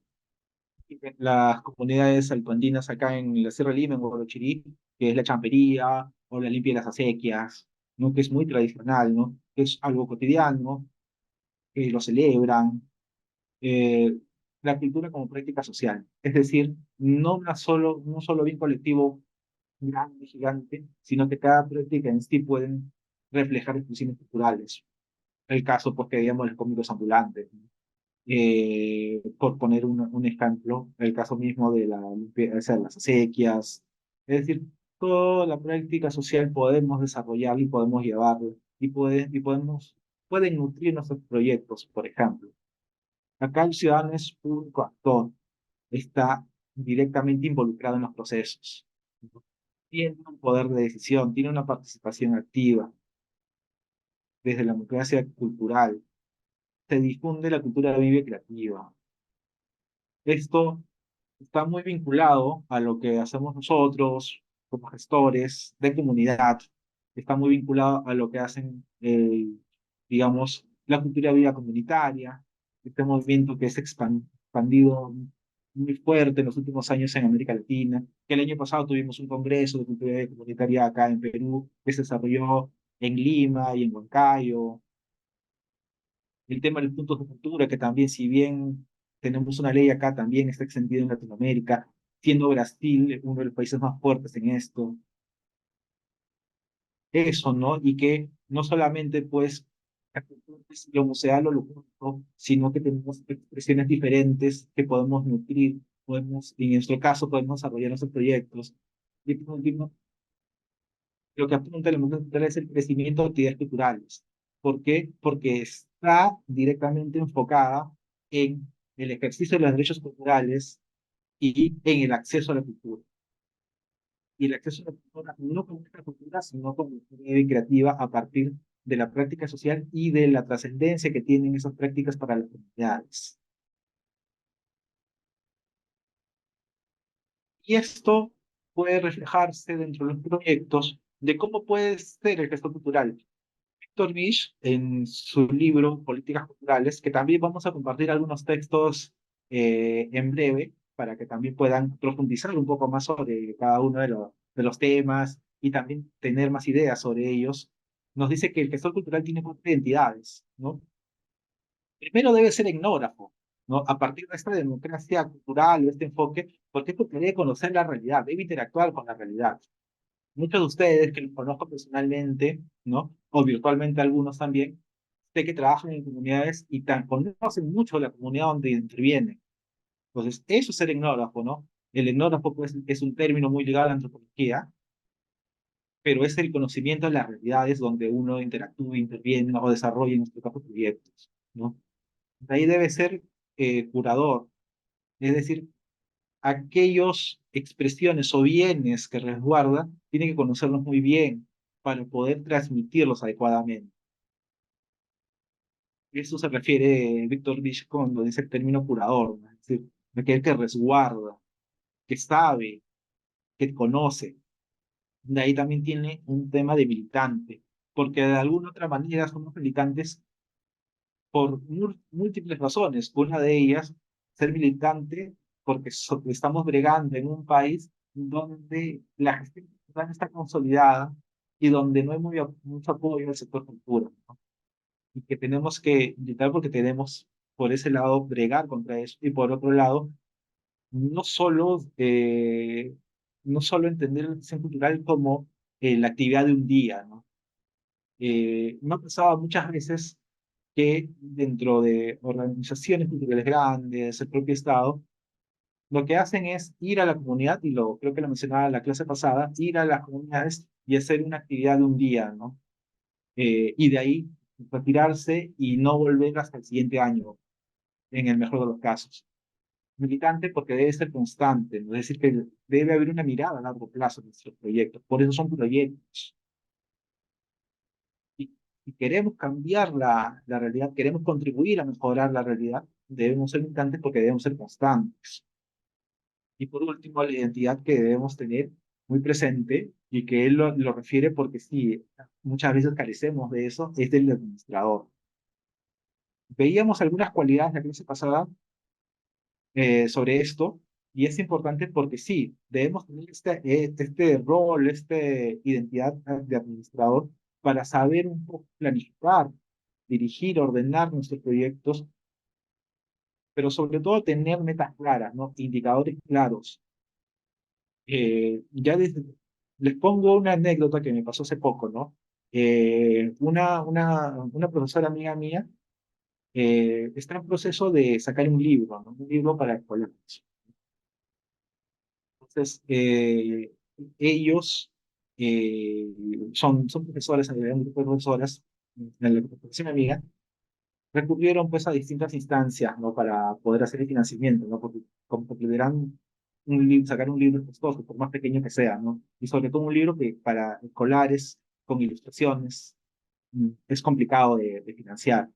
comunidades altoandinas acá en la Sierra de Lima, en Guarochirí, que es la champería o la limpia de las acequias, ¿no? Que es muy tradicional, ¿no? Que es algo cotidiano, que lo celebran. eh, la cultura como práctica social, es decir, no solo bien colectivo grande, gigante, sino que cada práctica en sí pueden reflejar expresiones culturales. el caso, porque digamos, los cómicos ambulantes, ¿no? Por poner un ejemplo, el caso mismo de o sea, las acequias, es decir, toda la práctica social podemos desarrollarla y podemos llevarla, pueden nutrir nuestros proyectos, por ejemplo. Acá el ciudadano es público actor, está directamente involucrado en los procesos, tiene un poder de decisión, tiene una participación activa desde la democracia cultural, se difunde la cultura vive creativa. Esto está muy vinculado a lo que hacemos nosotros como gestores de comunidad, está muy vinculado a lo que hacen, digamos, la cultura viva comunitaria, este movimiento que es expandido muy fuerte en los últimos años en América Latina, que el año pasado tuvimos un congreso de cultura viva comunitaria acá en Perú, que se desarrolló en Lima y en Huancayo. El tema de los puntos de cultura, que también, si bien tenemos una ley acá, también está extendida en Latinoamérica, siendo Brasil uno de los países más fuertes en esto. Eso, ¿no? Y que no solamente, pues, la cultura es lo museal o lo público, sino que tenemos expresiones diferentes que podemos nutrir, en nuestro caso, podemos desarrollar nuestros proyectos. Y por último, lo que apunta el mundo cultural es el crecimiento de actividades culturales. ¿Por qué? Porque está directamente enfocada en el ejercicio de los derechos culturales y en el acceso a la cultura. Y el acceso a la cultura no como esta cultura, sino como una creativa a partir de la práctica social y de la trascendencia que tienen esas prácticas para las comunidades. Y esto puede reflejarse dentro de los proyectos de cómo puede ser el gesto cultural. Víctor Misch, en su libro Políticas Culturales, que también vamos a compartir algunos textos en breve, para que también puedan profundizar un poco más sobre cada uno de los temas y también tener más ideas sobre ellos, nos dice que el gestor cultural tiene cuatro identidades, ¿no? Primero debe ser etnógrafo, ¿no? A partir de esta democracia cultural, de este enfoque, porque debe conocer la realidad, debe interactuar con la realidad. Muchos de ustedes que los conozco personalmente, ¿no? O virtualmente algunos también, sé que trabajan en comunidades y conocen mucho la comunidad donde intervienen. Entonces, eso es ser etnógrafo, ¿no? El etnógrafo pues, es un término muy ligado a la antropología, pero es el conocimiento de las realidades donde uno interactúa, interviene o desarrolla, en este caso, proyectos, ¿no? De ahí debe ser curador, es decir, aquellos expresiones o bienes que resguarda, tiene que conocerlos muy bien para poder transmitirlos adecuadamente. Eso se refiere Víctor Vich cuando dice el término curador, ¿no? Es decir, aquel que resguarda, que sabe, que conoce. De ahí también tiene un tema de militante, porque de alguna otra manera somos militantes por múltiples razones. Una de ellas, ser militante porque estamos bregando en un país donde la gestión cultural está consolidada y donde no hay mucho apoyo al sector cultura, ¿no? Y que tenemos que militar porque tenemos, por ese lado, bregar contra eso, y por otro lado, no solo, no solo entender la gestión cultural como la actividad de un día, ¿no? Me ha pasado muchas veces que dentro de organizaciones culturales grandes, el propio Estado, lo que hacen es ir a la comunidad, y lo creo que lo mencionaba en la clase pasada, ir a las comunidades y hacer una actividad de un día, ¿no? Y de ahí retirarse y no volver hasta el siguiente año, en el mejor de los casos. Militante porque debe ser constante, ¿no? Es decir, que debe haber una mirada a largo plazo en nuestros proyectos. Por eso son proyectos. Y, y queremos cambiar la realidad, queremos contribuir a mejorar la realidad, debemos ser militantes porque debemos ser constantes. Y por último, la identidad que debemos tener muy presente y que él lo refiere porque sí, muchas veces carecemos de eso, es del administrador. Veíamos algunas cualidades la clase pasada sobre esto y es importante porque sí, debemos tener este rol, esta identidad de administrador para saber un poco planificar, dirigir, ordenar nuestros proyectos, pero sobre todo tener metas claras, ¿no? Indicadores claros. Ya les pongo una anécdota que me pasó hace poco, ¿no? Una profesora amiga mía está en proceso de sacar un libro, ¿no? Un libro para escolares. Entonces, ellos son profesores, un grupo de profesoras, en la profesión amiga, recurrieron pues a distintas instancias, ¿no? Para poder hacer el financiamiento, ¿no? Porque como consideran sacar un libro costoso, por más pequeño que sea, ¿no? Y sobre todo un libro que para escolares, con ilustraciones, es complicado de financiar.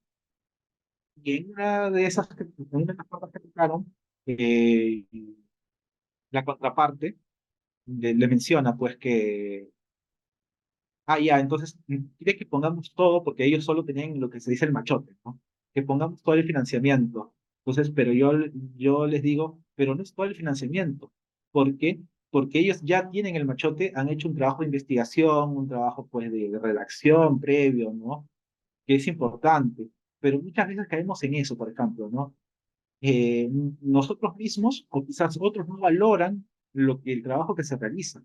Y en una de esas, en una de las cosas que tocaron, eh, la contraparte le menciona pues que, ya, entonces quiere que pongamos todo, porque ellos solo tenían lo que se dice el machote, ¿no? Que pongamos todo el financiamiento. Entonces, pero yo les digo, pero no es todo el financiamiento. ¿Por qué? Porque ellos ya tienen el machote, han hecho un trabajo de investigación, un trabajo pues de redacción previo, ¿no? Que es importante. Pero muchas veces caemos en eso, por ejemplo, ¿no? Nosotros mismos, o quizás otros, no valoran el trabajo que se realiza.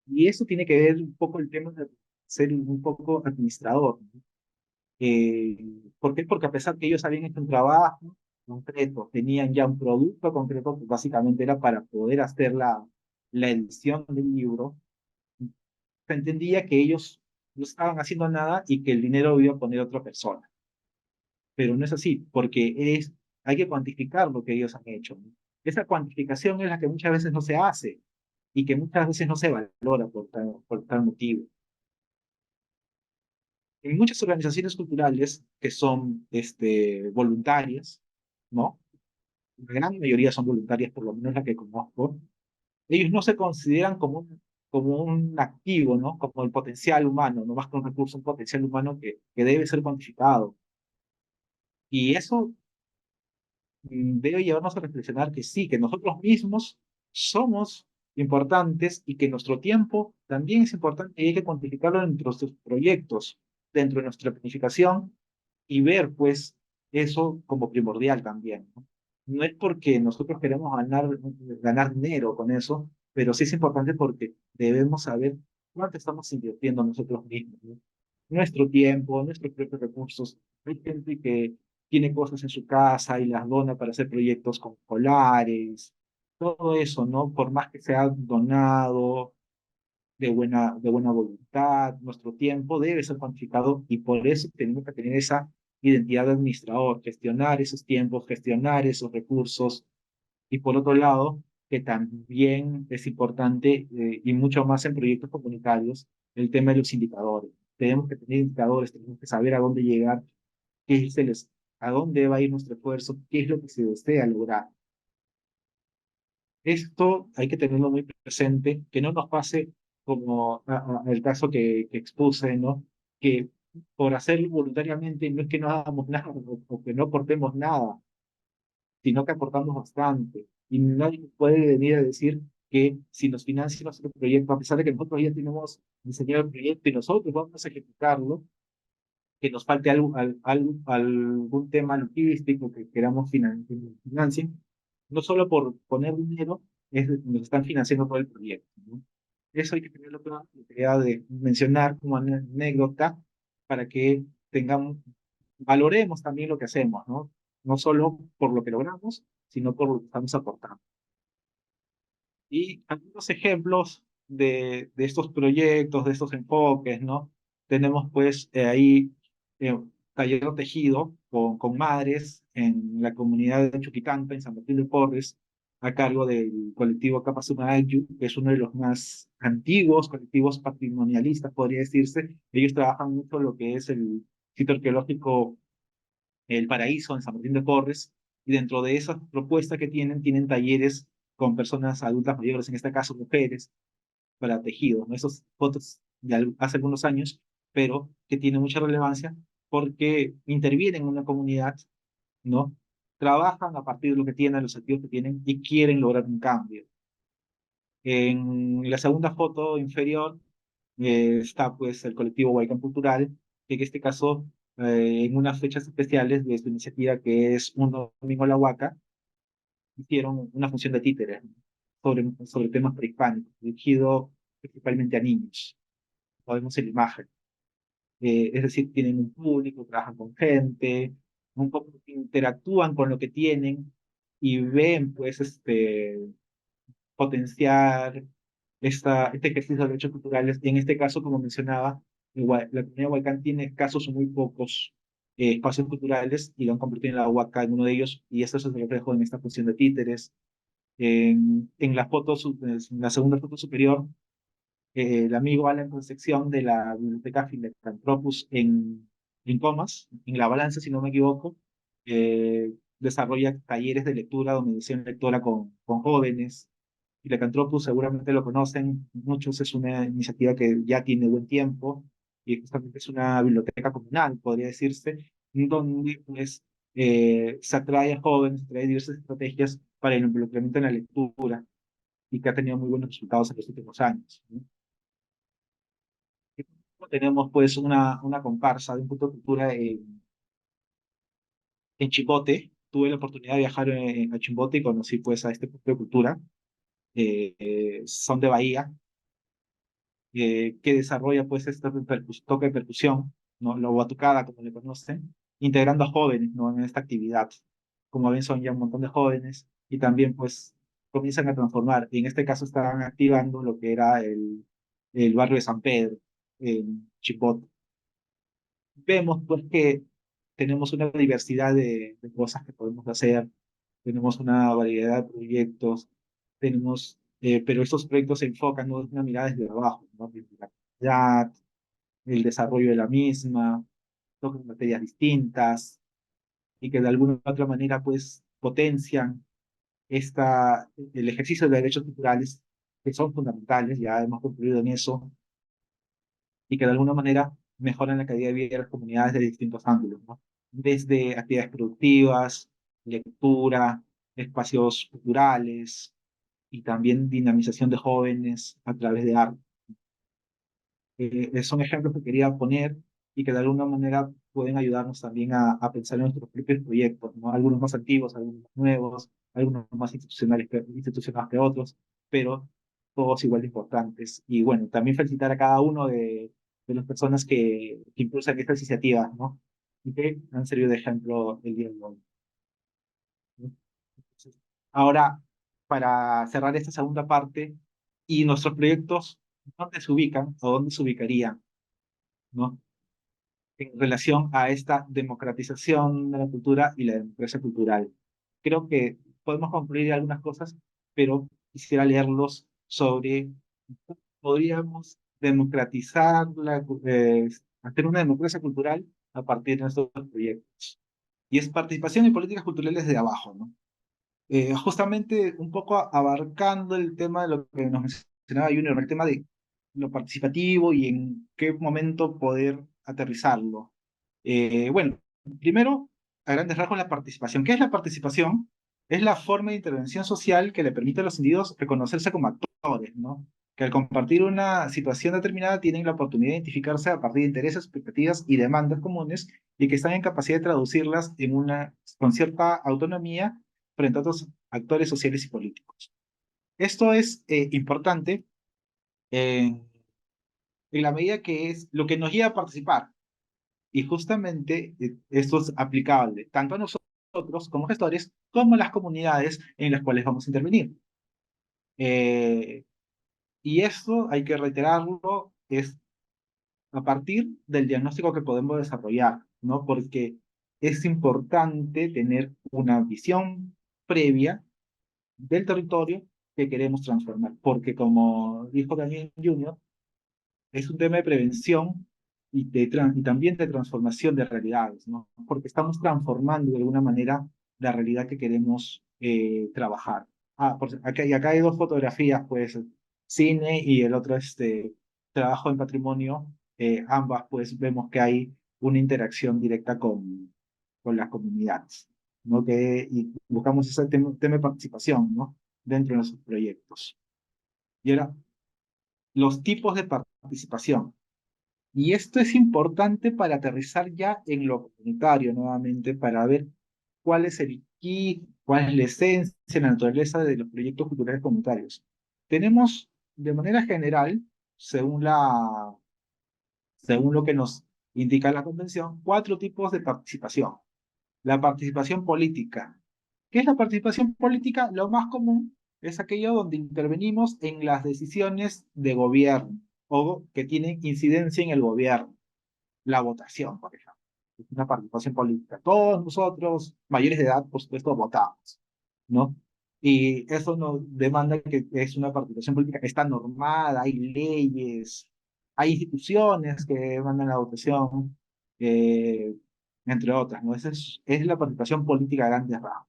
Y eso tiene que ver un poco el tema de ser un poco administrador, ¿no? ¿Por qué? Porque a pesar que ellos habían hecho un trabajo concreto, tenían ya un producto concreto, que básicamente era para poder hacer la edición del libro, se entendía que ellos no estaban haciendo nada y que el dinero lo iba a poner otra persona. Pero no es así, porque hay que cuantificar lo que ellos han hecho, ¿no? Esa cuantificación es la que muchas veces no se hace y que muchas veces no se valora por tal motivo. En muchas organizaciones culturales que son voluntarias, ¿no? La gran mayoría son voluntarias, por lo menos la que conozco, ellos no se consideran como un activo, ¿no? Como el potencial humano, no más que un recurso, un potencial humano que debe ser cuantificado. Y eso debe llevarnos a reflexionar que sí, que nosotros mismos somos importantes y que nuestro tiempo también es importante y hay que cuantificarlo en nuestros proyectos, dentro de nuestra planificación y ver pues eso como primordial también, ¿no? No es porque nosotros queremos ganar dinero con eso, pero sí es importante porque debemos saber cuánto estamos invirtiendo nosotros mismos, ¿no? Nuestro tiempo, nuestros propios recursos. Hay gente que tiene cosas en su casa y las dona para hacer proyectos con escolares, todo eso, ¿no? Por más que sea donado de buena voluntad, nuestro tiempo debe ser cuantificado y por eso tenemos que tener esa identidad de administrador, gestionar esos tiempos, gestionar esos recursos y por otro lado, que también es importante y mucho más en proyectos comunitarios, el tema de los indicadores. Tenemos que tener indicadores, tenemos que saber a dónde llegar, a dónde va a ir nuestro esfuerzo, qué es lo que se desea lograr. Esto hay que tenerlo muy presente, que no nos pase como el caso que expuse, ¿no? Que por hacerlo voluntariamente no es que no hagamos nada o que no aportemos nada, sino que aportamos bastante. Y nadie puede venir a decir que si nos financia nuestro proyecto, a pesar de que nosotros ya tenemos diseñado el proyecto y nosotros vamos a ejecutarlo, que nos falte algún tema logístico que queramos financien, no solo por poner dinero, nos están financiando todo el proyecto, ¿no? Eso hay que tenerlo claro, lo quería de mencionar como anécdota para que valoremos también lo que hacemos, ¿no? No solo por lo que logramos, sino por lo que estamos aportando. Y algunos ejemplos de estos proyectos, de estos enfoques, ¿no? Tenemos pues ahí eh, taller de tejido con madres en la comunidad de Chuquitanta, en San Martín de Porres, a cargo del colectivo Capasumayu, que es uno de los más antiguos colectivos patrimonialistas, podría decirse. Ellos trabajan mucho lo que es el sitio arqueológico El Paraíso en San Martín de Porres, y dentro de esas propuestas que tienen talleres con personas adultas mayores, en este caso mujeres, para tejidos, ¿no? Esas fotos de hace algunos años, pero que tienen mucha relevancia porque intervienen en una comunidad, ¿no? Trabajan a partir de lo que tienen, los activos que tienen y quieren lograr un cambio. En la segunda foto inferior está pues el colectivo Huaycan Cultural, que en este caso, en unas fechas especiales de su iniciativa, que es Un Domingo a la Huaca, hicieron una función de títeres, ¿no? sobre temas prehispánicos, dirigido principalmente a niños. Podemos ver la imagen. es decir, tienen un público, trabajan con gente, un poco interactúan con lo que tienen y ven, pues, potenciar este ejercicio de derechos culturales. Y en este caso, como mencionaba, la comunidad Huaycán tiene casos muy pocos espacios culturales y lo han convertido en la Huaca en uno de ellos, y esto se refleja en esta función de títeres. En la foto, en la segunda foto superior, el amigo Alan Concepción de la Biblioteca Philanthropus en Comas, en La Balanza, si no me equivoco, desarrolla talleres de lectura, dominación lectora con jóvenes. Philanthropus seguramente lo conocen muchos, es una iniciativa que ya tiene buen tiempo y justamente es una biblioteca comunal, podría decirse, donde pues, se atrae a jóvenes, se atrae diversas estrategias para el involucramiento en la lectura y que ha tenido muy buenos resultados en los últimos años, ¿no? Tenemos pues una comparsa de un punto de cultura en Chimbote. Tuve la oportunidad de viajar a Chimbote y conocí pues a este punto de cultura. Son de Bahía, que desarrolla pues este toque de percusión, ¿no? La batucada, como le conocen, integrando a jóvenes, ¿no? En esta actividad. Como ven, son ya un montón de jóvenes y también pues comienzan a transformar. Y en este caso estaban activando lo que era el barrio de San Pedro, en Chimbote. Vemos pues que tenemos una diversidad de cosas que podemos hacer, tenemos una variedad de proyectos, pero estos proyectos se enfocan, ¿no? Una mirada desde abajo, ¿no? Desde la comunidad, el desarrollo de la misma, tocan materias distintas y que de alguna u otra manera pues potencian el ejercicio de derechos culturales que son fundamentales, ya hemos concluido en eso, y que de alguna manera mejoran la calidad de vida de las comunidades de distintos ángulos, ¿no? Desde actividades productivas, lectura, espacios culturales y también dinamización de jóvenes a través de arte. Son ejemplos que quería poner y que de alguna manera pueden ayudarnos también a pensar en nuestros propios proyectos, ¿no? Algunos más antiguos, algunos más nuevos, algunos más institucionales que otros, pero todos igual de importantes. Y bueno, también felicitar a cada uno de las personas que impulsan estas iniciativas, ¿no? Y que han servido de ejemplo el día de hoy, ¿no? Entonces, ahora, para cerrar esta segunda parte, y nuestros proyectos, ¿dónde se ubican o dónde se ubicarían? ¿No? En relación a esta democratización de la cultura y la democracia cultural. Creo que podemos concluir algunas cosas, pero quisiera leerlos sobre cómo podríamos democratizar hacer una democracia cultural a partir de nuestros proyectos. Y es participación en políticas culturales de abajo, ¿no? Justamente un poco abarcando el tema de lo que nos mencionaba Junior, el tema de lo participativo y en qué momento poder aterrizarlo. Bueno, primero, a grandes rasgos, la participación. ¿Qué es la participación? Es la forma de intervención social que le permite a los individuos reconocerse como actores, ¿no? Que al compartir una situación determinada tienen la oportunidad de identificarse a partir de intereses, expectativas y demandas comunes y que están en capacidad de traducirlas con cierta autonomía frente a otros actores sociales y políticos. Esto es importante en, en la medida que es lo que nos lleva a participar. Y justamente esto es aplicable tanto a nosotros como gestores, como a las comunidades en las cuales vamos a intervenir. Eh, y esto, hay que reiterarlo, es a partir del diagnóstico que podemos desarrollar, ¿no? Porque es importante tener una visión previa del territorio que queremos transformar, porque como dijo también Junior, es un tema de prevención y también de transformación de realidades, ¿no? Porque estamos transformando de alguna manera la realidad que queremos trabajar. Acá hay dos fotografías, pues, cine y el otro trabajo en patrimonio. Ambas, pues, vemos que hay una interacción directa con las comunidades, ¿no? Y buscamos ese tema de participación, ¿no? Dentro de nuestros proyectos. Y ahora, los tipos de participación. Y esto es importante para aterrizar ya en lo comunitario nuevamente, para ver cuál es el key, cuál es la esencia, la naturaleza de los proyectos culturales comunitarios. Tenemos, de manera general, según lo que nos Indica la Convención 4 tipos de participación. La participación política. ¿Qué es la participación política? Lo más común es aquello donde intervenimos en las decisiones de gobierno o que tienen incidencia en el gobierno. La votación, por ejemplo. Es una participación política. Todos nosotros, mayores de edad, por supuesto, votamos, ¿no? Y eso nos demanda que es una participación política que está normada, hay leyes, hay instituciones que mandan la votación, eh, entre otras, ¿no? Esa es la participación política a grandes rasgos.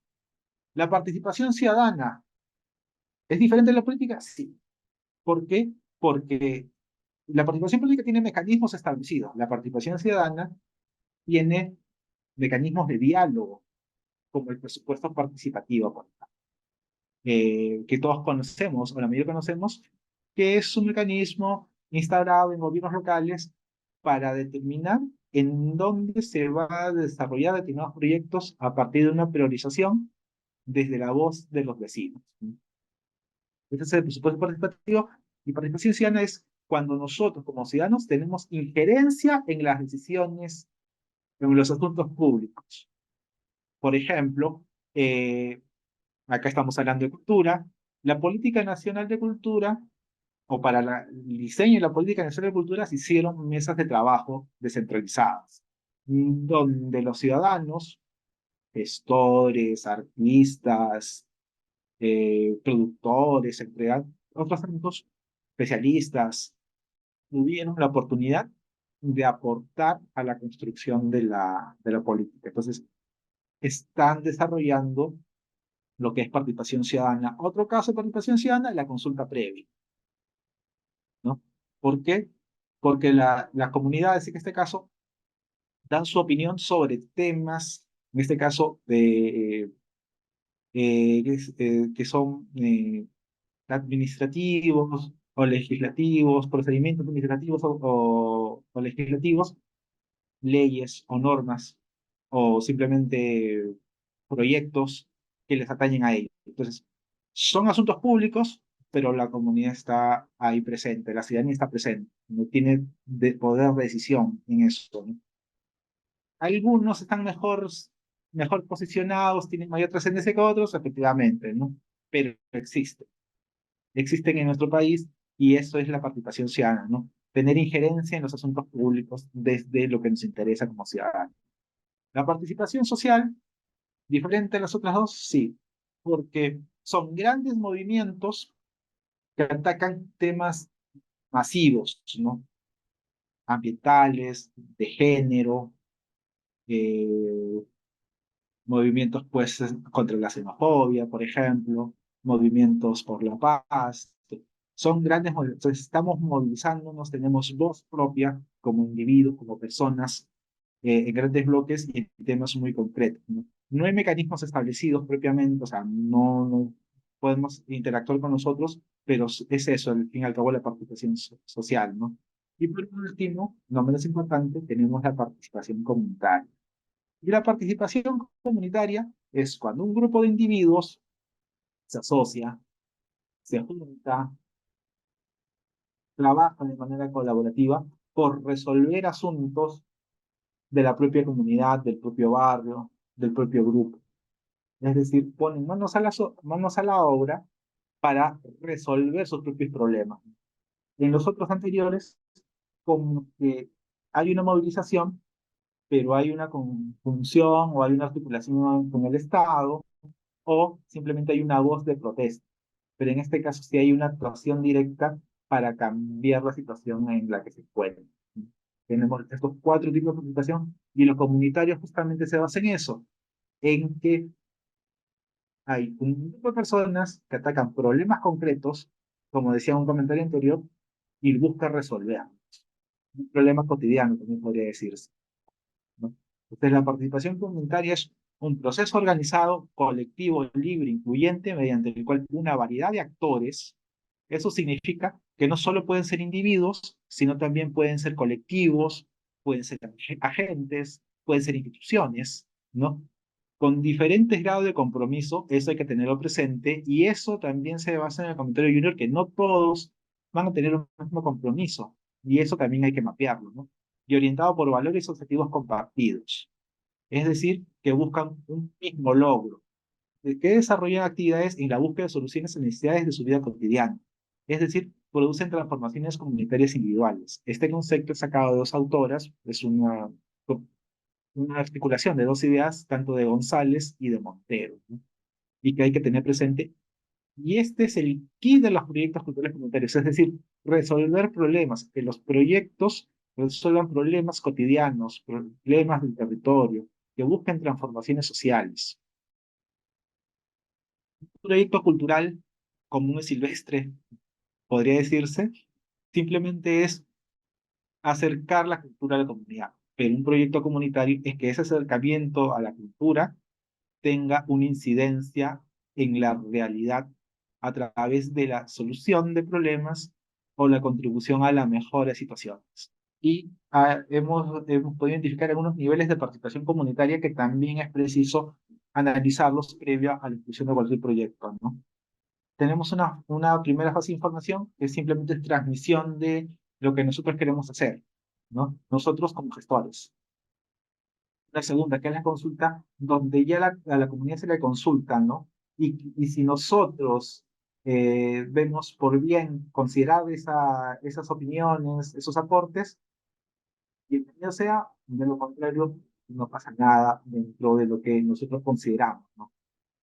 La participación ciudadana, ¿es diferente de la política? Sí. ¿Por qué? Porque la participación política tiene mecanismos establecidos. La participación ciudadana tiene mecanismos de diálogo, como el presupuesto participativo, por ejemplo, que todos conocemos, o la mayoría conocemos, que es un mecanismo instaurado en gobiernos locales para determinar en dónde se va a desarrollar determinados proyectos a partir de una priorización desde la voz de los vecinos. Este es el presupuesto participativo, y participación ciudadana es cuando nosotros como ciudadanos tenemos injerencia en las decisiones, en los asuntos públicos. Por ejemplo, acá estamos hablando de cultura, la Política Nacional de Cultura, o para el diseño de la Política Nacional de Cultura, se hicieron mesas de trabajo descentralizadas, donde los ciudadanos, gestores, artistas, productores, entre otros ámbitos, especialistas, tuvieron la oportunidad de aportar a la construcción de la política. Entonces, están desarrollando lo que es participación ciudadana. Otro caso de participación ciudadana, la consulta previa, ¿no? ¿Por qué? Porque las comunidades, en este caso, dan su opinión sobre temas, en este caso, que son administrativos o legislativos, procedimientos administrativos o legislativos, leyes o normas, o simplemente proyectos que les atañen a ellos. Entonces, son asuntos públicos, pero la comunidad está ahí presente, la ciudadanía está presente, no tiene poder de decisión en eso, ¿no? Algunos están mejor posicionados, tienen mayor trascendencia que otros, efectivamente, ¿no? Pero existen en nuestro país, y eso es la participación ciudadana, ¿no? Tener injerencia en los asuntos públicos desde lo que nos interesa como ciudadanos. La participación social, diferente a las otras dos, sí, porque son grandes movimientos que atacan temas masivos, ¿no? Ambientales, de género, eh, movimientos pues contra la xenofobia, por ejemplo, movimientos por la paz. Son grandes movimientos. Entonces, estamos movilizándonos, tenemos voz propia como individuos, como personas, en grandes bloques y en temas muy concretos, ¿no? No hay mecanismos establecidos propiamente, o sea, no podemos interactuar con nosotros, pero es eso, al fin y al cabo, la participación social, ¿no? Y por último, no menos importante, tenemos la participación comunitaria. Y la participación comunitaria es cuando un grupo de individuos se asocia, se junta, trabaja de manera colaborativa por resolver asuntos de la propia comunidad, del propio barrio, del propio grupo. Es decir, ponen manos a la obra para resolver sus propios problemas. En los otros anteriores, como que hay una movilización, pero hay una conjunción o hay una articulación con el Estado, o simplemente hay una voz de protesta. Pero en este caso sí hay una actuación directa para cambiar la situación en la que se encuentra. Tenemos estos 4 tipos de participación, y los comunitarios justamente se basan en eso, en que hay un grupo de personas que atacan problemas concretos, como decía un comentario anterior, y busca resolver un problema cotidiano, también podría decirse, ¿no? Entonces, la participación comunitaria es un proceso organizado, colectivo, libre, incluyente, mediante el cual una variedad de actores, eso significa que no solo pueden ser individuos, sino también pueden ser colectivos, pueden ser agentes, pueden ser instituciones, ¿no? Con diferentes grados de compromiso, eso hay que tenerlo presente, y eso también se basa en el comentario junior, que no todos van a tener un mismo compromiso, y eso también hay que mapearlo, ¿no? y orientado por valores y objetivos compartidos. Es decir, que buscan un mismo logro, que desarrollan actividades en la búsqueda de soluciones a necesidades de su vida cotidiana. Es decir, producen transformaciones comunitarias individuales. Este concepto es sacado de dos autoras, es una articulación de dos ideas, tanto de González y de Montero, ¿no? Y que hay que tener presente. Y este es el key de los proyectos culturales comunitarios, es decir, resolver problemas, que los proyectos resuelvan problemas cotidianos, problemas del territorio, que busquen transformaciones sociales. Un proyecto cultural común y silvestre, podría decirse, simplemente es acercar la cultura a la comunidad. Pero un proyecto comunitario es que ese acercamiento a la cultura tenga una incidencia en la realidad a través de la solución de problemas o la contribución a la mejora de situaciones. Y hemos podido identificar algunos niveles de participación comunitaria que también es preciso analizarlos previo a la inclusión de cualquier proyecto, ¿no? Tenemos una primera fase de información que es simplemente transmisión de lo que nosotros queremos hacer, ¿no? Nosotros como gestores. La segunda, que es la consulta, donde ya a la comunidad se le consulta, ¿no? Y si nosotros vemos por bien considerar esas opiniones, esos aportes, bienvenido sea, de lo contrario, no pasa nada dentro de lo que nosotros consideramos, ¿no?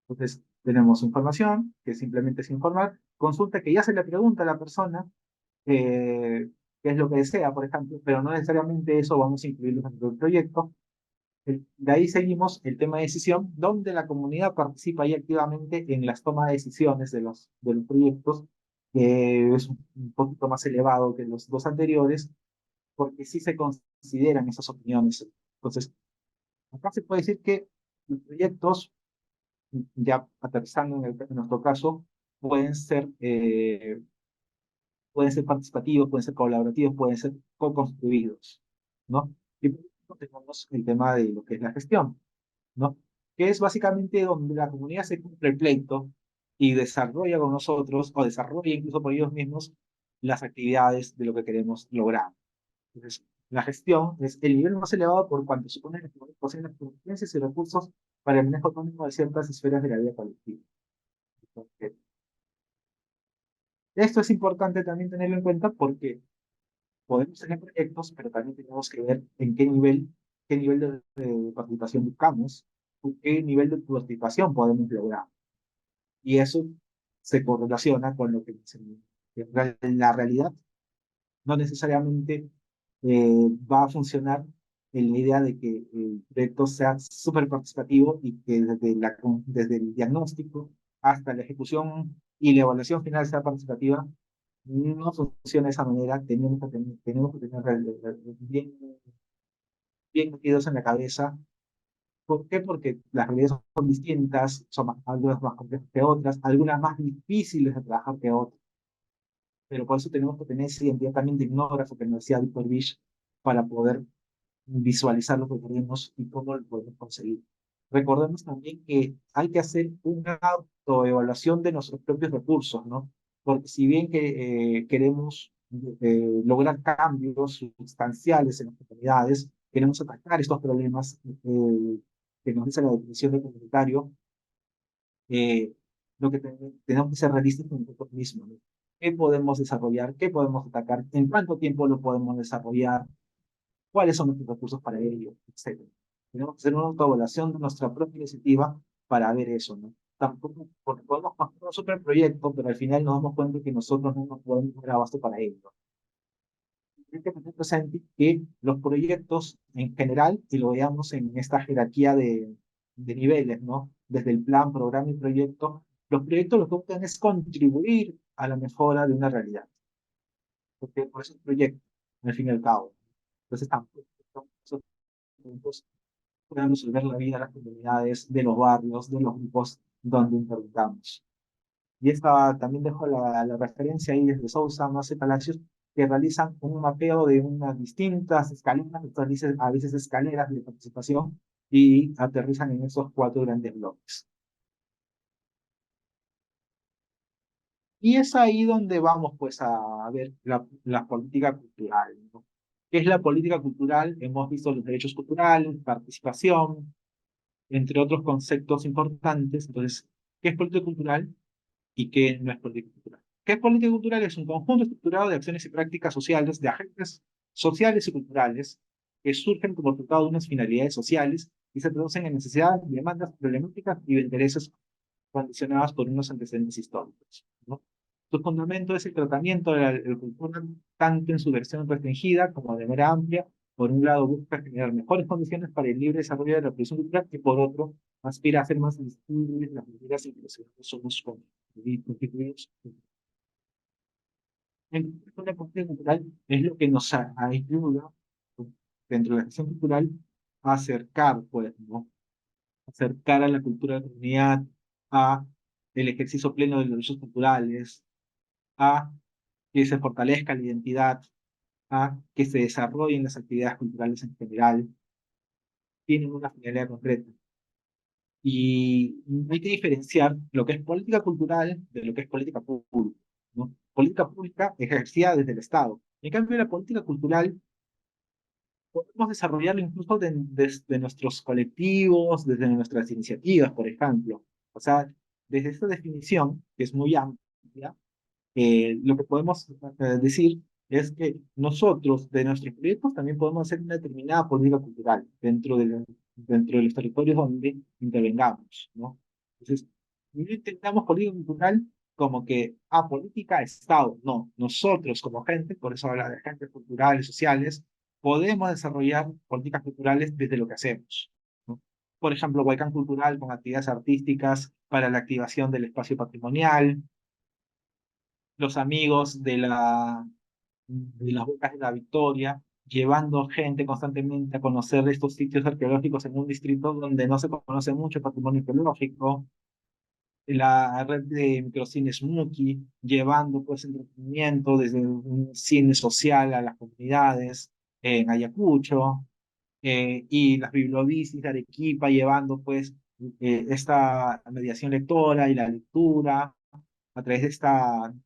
Entonces, tenemos información, que simplemente es informar, consulta que ya se le pregunta a la persona qué es lo que desea, por ejemplo, pero no necesariamente eso vamos a incluirlo dentro del proyecto. De ahí seguimos el tema de decisión, donde la comunidad participa ahí activamente en las tomas de decisiones de los proyectos, que es un poquito más elevado que los dos anteriores, porque sí se consideran esas opiniones. Entonces, acá se puede decir que los proyectos, ya aterrizando en nuestro caso, pueden ser participativos, pueden ser colaborativos, pueden ser co-construidos, ¿no? Y por último tenemos el tema de lo que es la gestión, ¿no? Que es básicamente donde la comunidad se cumple el pleito y desarrolla con nosotros, o desarrolla incluso por ellos mismos, las actividades de lo que queremos lograr. Entonces, la gestión es el nivel más elevado por cuanto supone que poseen las competencias y recursos para el manejo autónomo de ciertas esferas de la vida colectiva. Entonces, esto es importante también tenerlo en cuenta porque podemos tener proyectos, pero también tenemos que ver en qué nivel de participación buscamos, qué nivel de participación podemos lograr. Y eso se correlaciona con lo que en la realidad no necesariamente va a funcionar en la idea de que el proyecto sea súper participativo y que desde el diagnóstico hasta la ejecución y la evaluación final sea participativa. No funciona de esa manera, tenemos que tener bien, bien metidos en la cabeza. ¿Por qué? Porque las realidades son distintas, algunas más complejas que otras, algunas más difíciles de trabajar que otras, pero por eso tenemos que tener esa identidad también de ignógrafo que nos decía Víctor Bish para poder visualizar lo que queremos y cómo lo podemos conseguir. Recordemos también que hay que hacer una autoevaluación de nuestros propios recursos, ¿no? Porque si bien que queremos lograr cambios sustanciales en las comunidades, queremos atacar estos problemas que nos dice la definición de comunitario, eh, lo que tenemos que ser realistas con nosotros mismos, ¿no? ¿Qué podemos desarrollar? ¿Qué podemos atacar? ¿En cuánto tiempo lo podemos desarrollar? ¿Cuáles son nuestros recursos para ello? Etcétera. Tenemos que hacer una autoevaluación de nuestra propia iniciativa para ver eso, ¿no? Tampoco, porque podemos construir un superproyecto, pero al final nos damos cuenta que nosotros no nos podemos dar abasto para ello. Hay que tener presente que los proyectos en general, y lo veamos en esta jerarquía de niveles, ¿no? Desde el plan, programa y proyecto, los proyectos lo que buscan es contribuir a la mejora de una realidad, porque por eso es proyecto, al fin y al cabo. Entonces, tampoco esos proyectos puedan resolver la vida de las comunidades, de los barrios, de los grupos donde intervengamos. Y esta también dejo la referencia ahí desde Sousa, Mace Palacios, que realizan un mapeo de unas distintas escaleras, a veces escaleras de participación, y aterrizan en esos cuatro grandes bloques. Y es ahí donde vamos pues a ver la política cultural, ¿no? ¿Qué es la política cultural? Hemos visto los derechos culturales, participación, entre otros conceptos importantes. Entonces, ¿qué es política cultural y qué no es política cultural? ¿Qué es política cultural? Es un conjunto estructurado de acciones y prácticas sociales, de agentes sociales y culturales que surgen como resultado de unas finalidades sociales y se traducen en necesidades, demandas, problemáticas y de intereses condicionadas por unos antecedentes históricos, ¿no? Su fundamento es el tratamiento de la cultura tanto en su versión restringida como de manera amplia. Por un lado, busca generar mejores condiciones para el libre desarrollo de la producción cultural y por otro, aspira a hacer más visibles las medidas en que los ciudadanos somos constituidos. En una política cultural es lo que nos ayuda dentro de la gestión cultural a acercar, pues, ¿no? Acercar a la cultura de la comunidad, a el ejercicio pleno de los derechos culturales, a que se fortalezca la identidad, a que se desarrollen las actividades culturales en general, tienen una finalidad concreta. Y hay que diferenciar lo que es política cultural de lo que es política pública, ¿no? Política pública ejercida desde el Estado. En cambio, la política cultural podemos desarrollarlo incluso desde nuestros colectivos, desde nuestras iniciativas, por ejemplo. O sea, desde esta definición, que es muy amplia, lo que podemos decir es que nosotros, de nuestros proyectos, también podemos hacer una determinada política cultural dentro de los territorios donde intervengamos, ¿no? Entonces, no intentamos política cultural como que, política, Estado. No, nosotros como gente, por eso habla de agentes culturales, sociales, podemos desarrollar políticas culturales desde lo que hacemos, ¿no? Por ejemplo, Huaycán Cultural con actividades artísticas para la activación del espacio patrimonial, los amigos de las Bocas de la Victoria, llevando gente constantemente a conocer estos sitios arqueológicos en un distrito donde no se conoce mucho patrimonio arqueológico, la red de microcines Muki, llevando pues entretenimiento desde un cine social a las comunidades en Ayacucho, y las bibliobicis de Arequipa llevando pues esta mediación lectora y la lectura a través de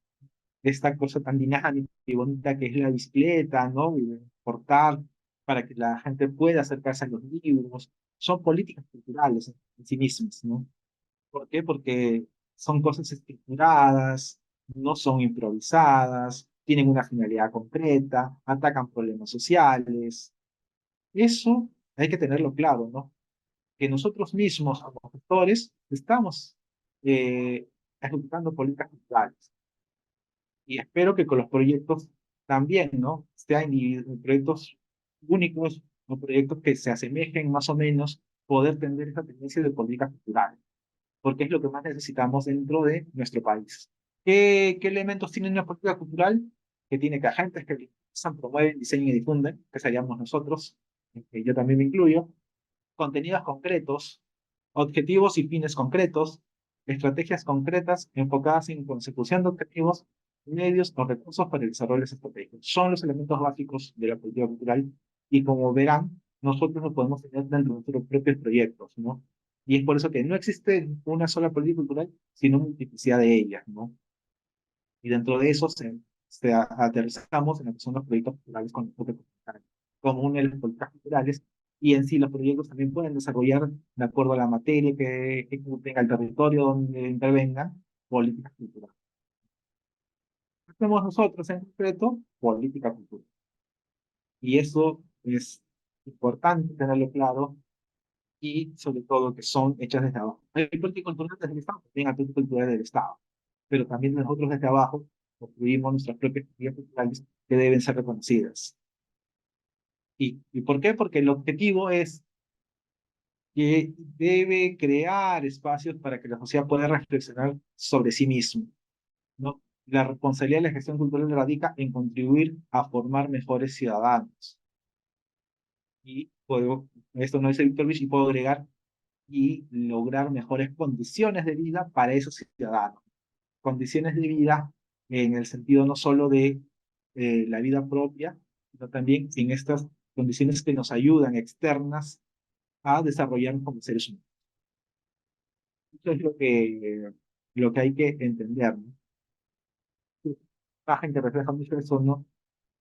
esta cosa tan dinámica y bonita que es la bicicleta, ¿no? Y portar para que la gente pueda acercarse a los libros. Son políticas culturales en sí mismas, ¿no? ¿Por qué? Porque son cosas estructuradas, no son improvisadas, tienen una finalidad concreta, atacan problemas sociales. Eso hay que tenerlo claro, ¿no? Que nosotros mismos, como gestores, estamos ejecutando políticas culturales. Y espero que con los proyectos también, ¿no? Sean proyectos únicos o proyectos que se asemejen más o menos, poder tener esa tendencia de política cultural, porque es lo que más necesitamos dentro de nuestro país. ¿Qué elementos tiene una política cultural? Que tiene que agentes que impulsan, promueven, diseñan y difunden, que seríamos nosotros, que yo también me incluyo, contenidos concretos, objetivos y fines concretos, estrategias concretas enfocadas en consecución de objetivos, medios o recursos para el desarrollo de ese estrategia. Son los elementos básicos de la política cultural y como verán, nosotros lo podemos tener dentro de nuestros propios proyectos, ¿no? Y es por eso que no existe una sola política cultural, sino multiplicidad de ellas, ¿no? Y dentro de eso aterrizamos en lo que son los proyectos culturales con enfoque comunitario, como una de las políticas culturales, y en sí los proyectos también pueden desarrollar, de acuerdo a la materia que tenga el territorio donde intervengan, políticas culturales. ¿Qué hacemos nosotros en concreto? Política cultural. Y eso es importante tenerlo claro y sobre todo que son hechas desde abajo. Hay políticas culturales desde el Estado, también hay políticas culturales del Estado, pero también nosotros desde abajo construimos nuestras propias actividades culturales que deben ser reconocidas. ¿Y por qué? Porque el objetivo es que debe crear espacios para que la sociedad pueda reflexionar sobre sí mismo, ¿no? La responsabilidad de la gestión cultural radica en contribuir a formar mejores ciudadanos. Y esto no es el Víctor Vich, y puedo agregar, y lograr mejores condiciones de vida para esos ciudadanos. Condiciones de vida en el sentido no solo de la vida propia, sino también en estas condiciones que nos ayudan externas a desarrollar como seres humanos. Eso es lo que hay que entender, ¿no? La imagen que refleja mucho eso, ¿no?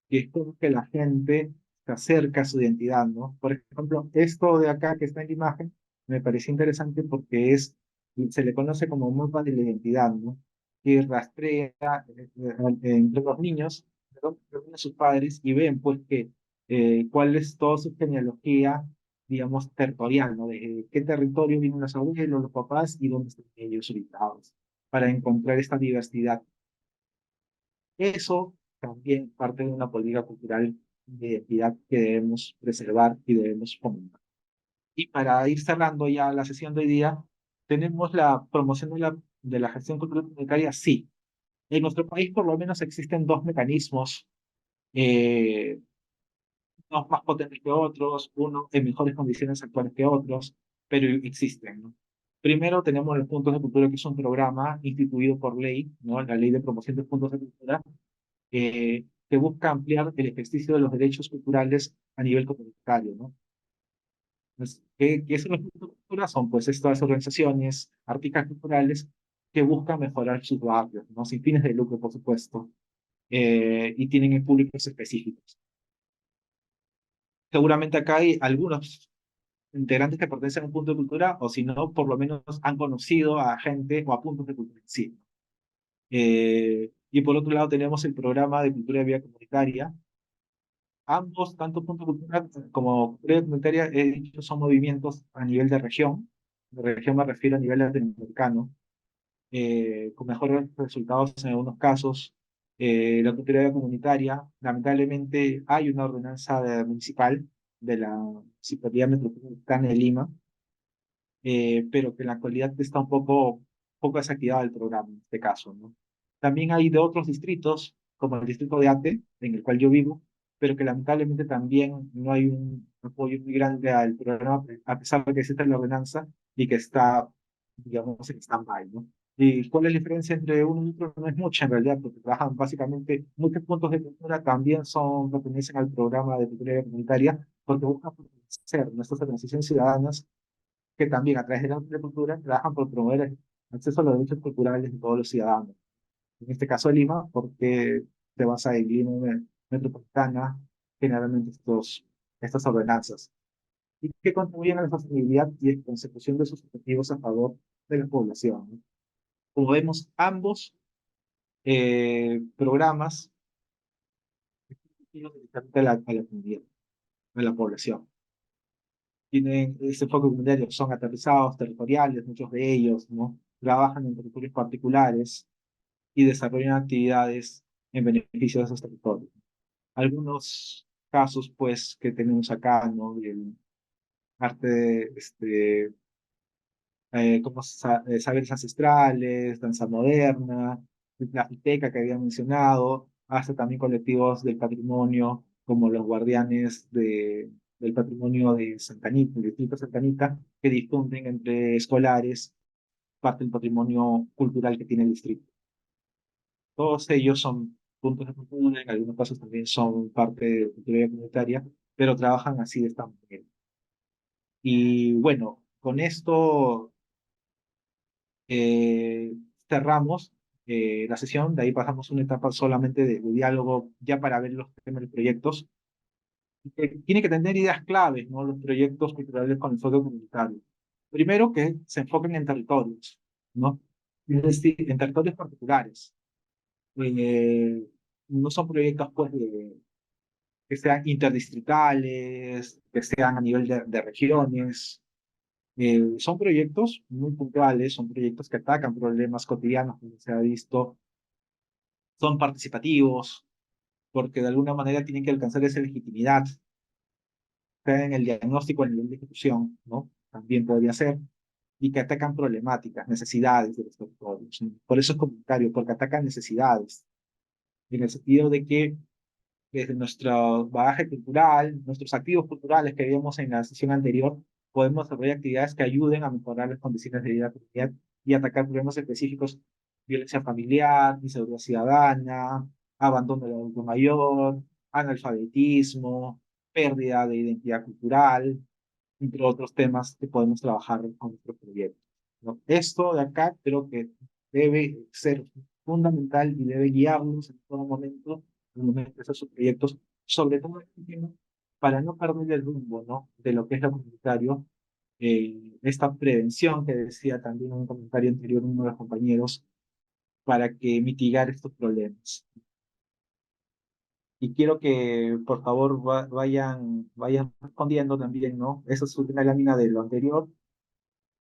Que es como que la gente se acerca a su identidad, ¿no? Por ejemplo, esto de acá que está en la imagen me parece interesante porque se le conoce como mapa de la identidad, ¿no? Que rastrea entre los niños, ¿no? A sus padres y ven, pues, que cuál es toda su genealogía, digamos, territorial, ¿no? De qué territorio vienen los abuelos, los papás y dónde están ellos ubicados, para encontrar esta diversidad. Eso también parte de una política cultural de identidad que debemos preservar y debemos fomentar. Y para ir cerrando ya la sesión de hoy día, tenemos la promoción de la gestión cultural comunitaria. Sí, en nuestro país por lo menos existen dos mecanismos, eh, unos más potentes que otros, unos en mejores condiciones actuales que otros, pero existen, ¿no? Primero tenemos los puntos de cultura, que es un programa instituido por ley, ¿no? La ley de promoción de puntos de cultura, que busca ampliar el ejercicio de los derechos culturales a nivel comunitario, ¿no? ¿Qué son los puntos de cultura? Son pues estas organizaciones artísticas culturales que buscan mejorar sus barrios, ¿no? Sin fines de lucro, por supuesto, y tienen públicos específicos. Seguramente acá hay algunos integrantes que pertenecen a un punto de cultura, o si no, por lo menos han conocido a gente o a puntos de cultura en sí. Y por otro lado tenemos el programa de cultura de vida comunitaria. Ambos, tanto punto cultural como cultura comunitaria, he dicho, son movimientos a nivel de región. De región me refiero a nivel latinoamericano, con mejores resultados en algunos casos. La cultura comunitaria, lamentablemente hay una ordenanza municipal de la Municipalidad Metropolitana de Lima, pero que en la actualidad está poco desactivado el programa en este caso, ¿no? También hay de otros distritos, como el distrito de Ate, en el cual yo vivo, pero que lamentablemente también no hay un apoyo muy grande al programa, a pesar de que existe la ordenanza y que está, digamos, en stand-by, ¿no? ¿Y cuál es la diferencia entre uno y otro? No es mucha en realidad, porque trabajan básicamente muchos puntos de cultura también pertenecen al programa de cultura comunitaria, porque buscan fortalecer nuestras organizaciones ciudadanas que también a través de la cultura trabajan por promover el acceso a los derechos culturales de todos los ciudadanos. En este caso Lima, porque se basa en Lima metropolitana, generalmente estas ordenanzas, y que contribuyen a la sostenibilidad y la consecución de sus objetivos a favor de la población, ¿no? Como vemos, ambos programas dirigidos directamente a la comunidad, a la población. Tienen ese enfoque comunitario, son aterrizados, territoriales, muchos de ellos, ¿no? Trabajan en territorios particulares y desarrollan actividades en beneficio de esos territorios. Algunos casos, pues, que tenemos acá, ¿no? El arte, como saberes ancestrales, danza moderna, la Fiteca que había mencionado, hasta también colectivos del patrimonio, como los guardianes del patrimonio de Santa Anita, el distrito de Santa Anita, que difunden entre escolares parte del patrimonio cultural que tiene el distrito. Todos ellos son puntos de cultura, en algunos casos también son parte de cultura comunitaria, pero trabajan así de esta manera. Y bueno, con esto cerramos la sesión, de ahí pasamos a una etapa solamente de diálogo ya para ver los temas de proyectos. Tiene que tener ideas claves, ¿no? Los proyectos culturales con enfoque comunitario. Primero, que se enfoquen en territorios, ¿no? Es decir, en territorios particulares. Eh, no son proyectos, pues, que sean interdistritales, que sean a nivel de regiones. Son proyectos muy puntuales, son proyectos que atacan problemas cotidianos, como se ha visto, son participativos, porque de alguna manera tienen que alcanzar esa legitimidad, sea en el diagnóstico, en el nivel de ejecución, ¿no? También podría ser, y que atacan problemáticas, necesidades de los territorios, ¿no? Por eso es comunitario, porque atacan necesidades, en el sentido de que desde nuestro bagaje cultural, nuestros activos culturales que vimos en la sesión anterior, podemos desarrollar actividades que ayuden a mejorar las condiciones de vida comunidad y atacar problemas específicos: violencia familiar, inseguridad ciudadana, abandono del adulto mayor, analfabetismo, pérdida de identidad cultural, entre otros temas que podemos trabajar con nuestro proyecto, ¿no? Esto de acá creo que debe ser fundamental y debe guiarnos en todo momento al momento de hacer sus proyectos, sobre todo para no perder el rumbo, ¿no? De lo que es lo comunitario, esta prevención que decía también en un comentario anterior uno de los compañeros, para que mitigar estos problemas. Y quiero que por favor vayan respondiendo también, ¿no? Esa es una lámina de lo anterior,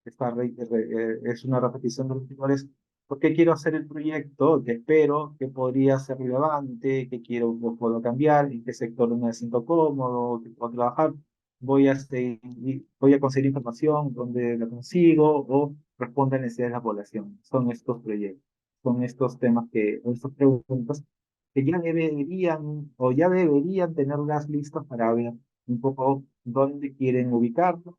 es una repetición de los anteriores. ¿Por qué quiero hacer el proyecto? Que espero que podría ser relevante, que quiero, puedo cambiar, en qué sector no me siento cómodo, que puedo trabajar. Voy a conseguir información donde la consigo o responde a necesidades de la población. Son estos proyectos, son estos temas o estas preguntas que ya deberían tenerlas listas para ver un poco dónde quieren ubicarlo,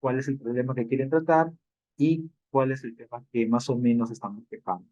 cuál es el problema que quieren tratar y cuál es el tema que más o menos estamos quejando.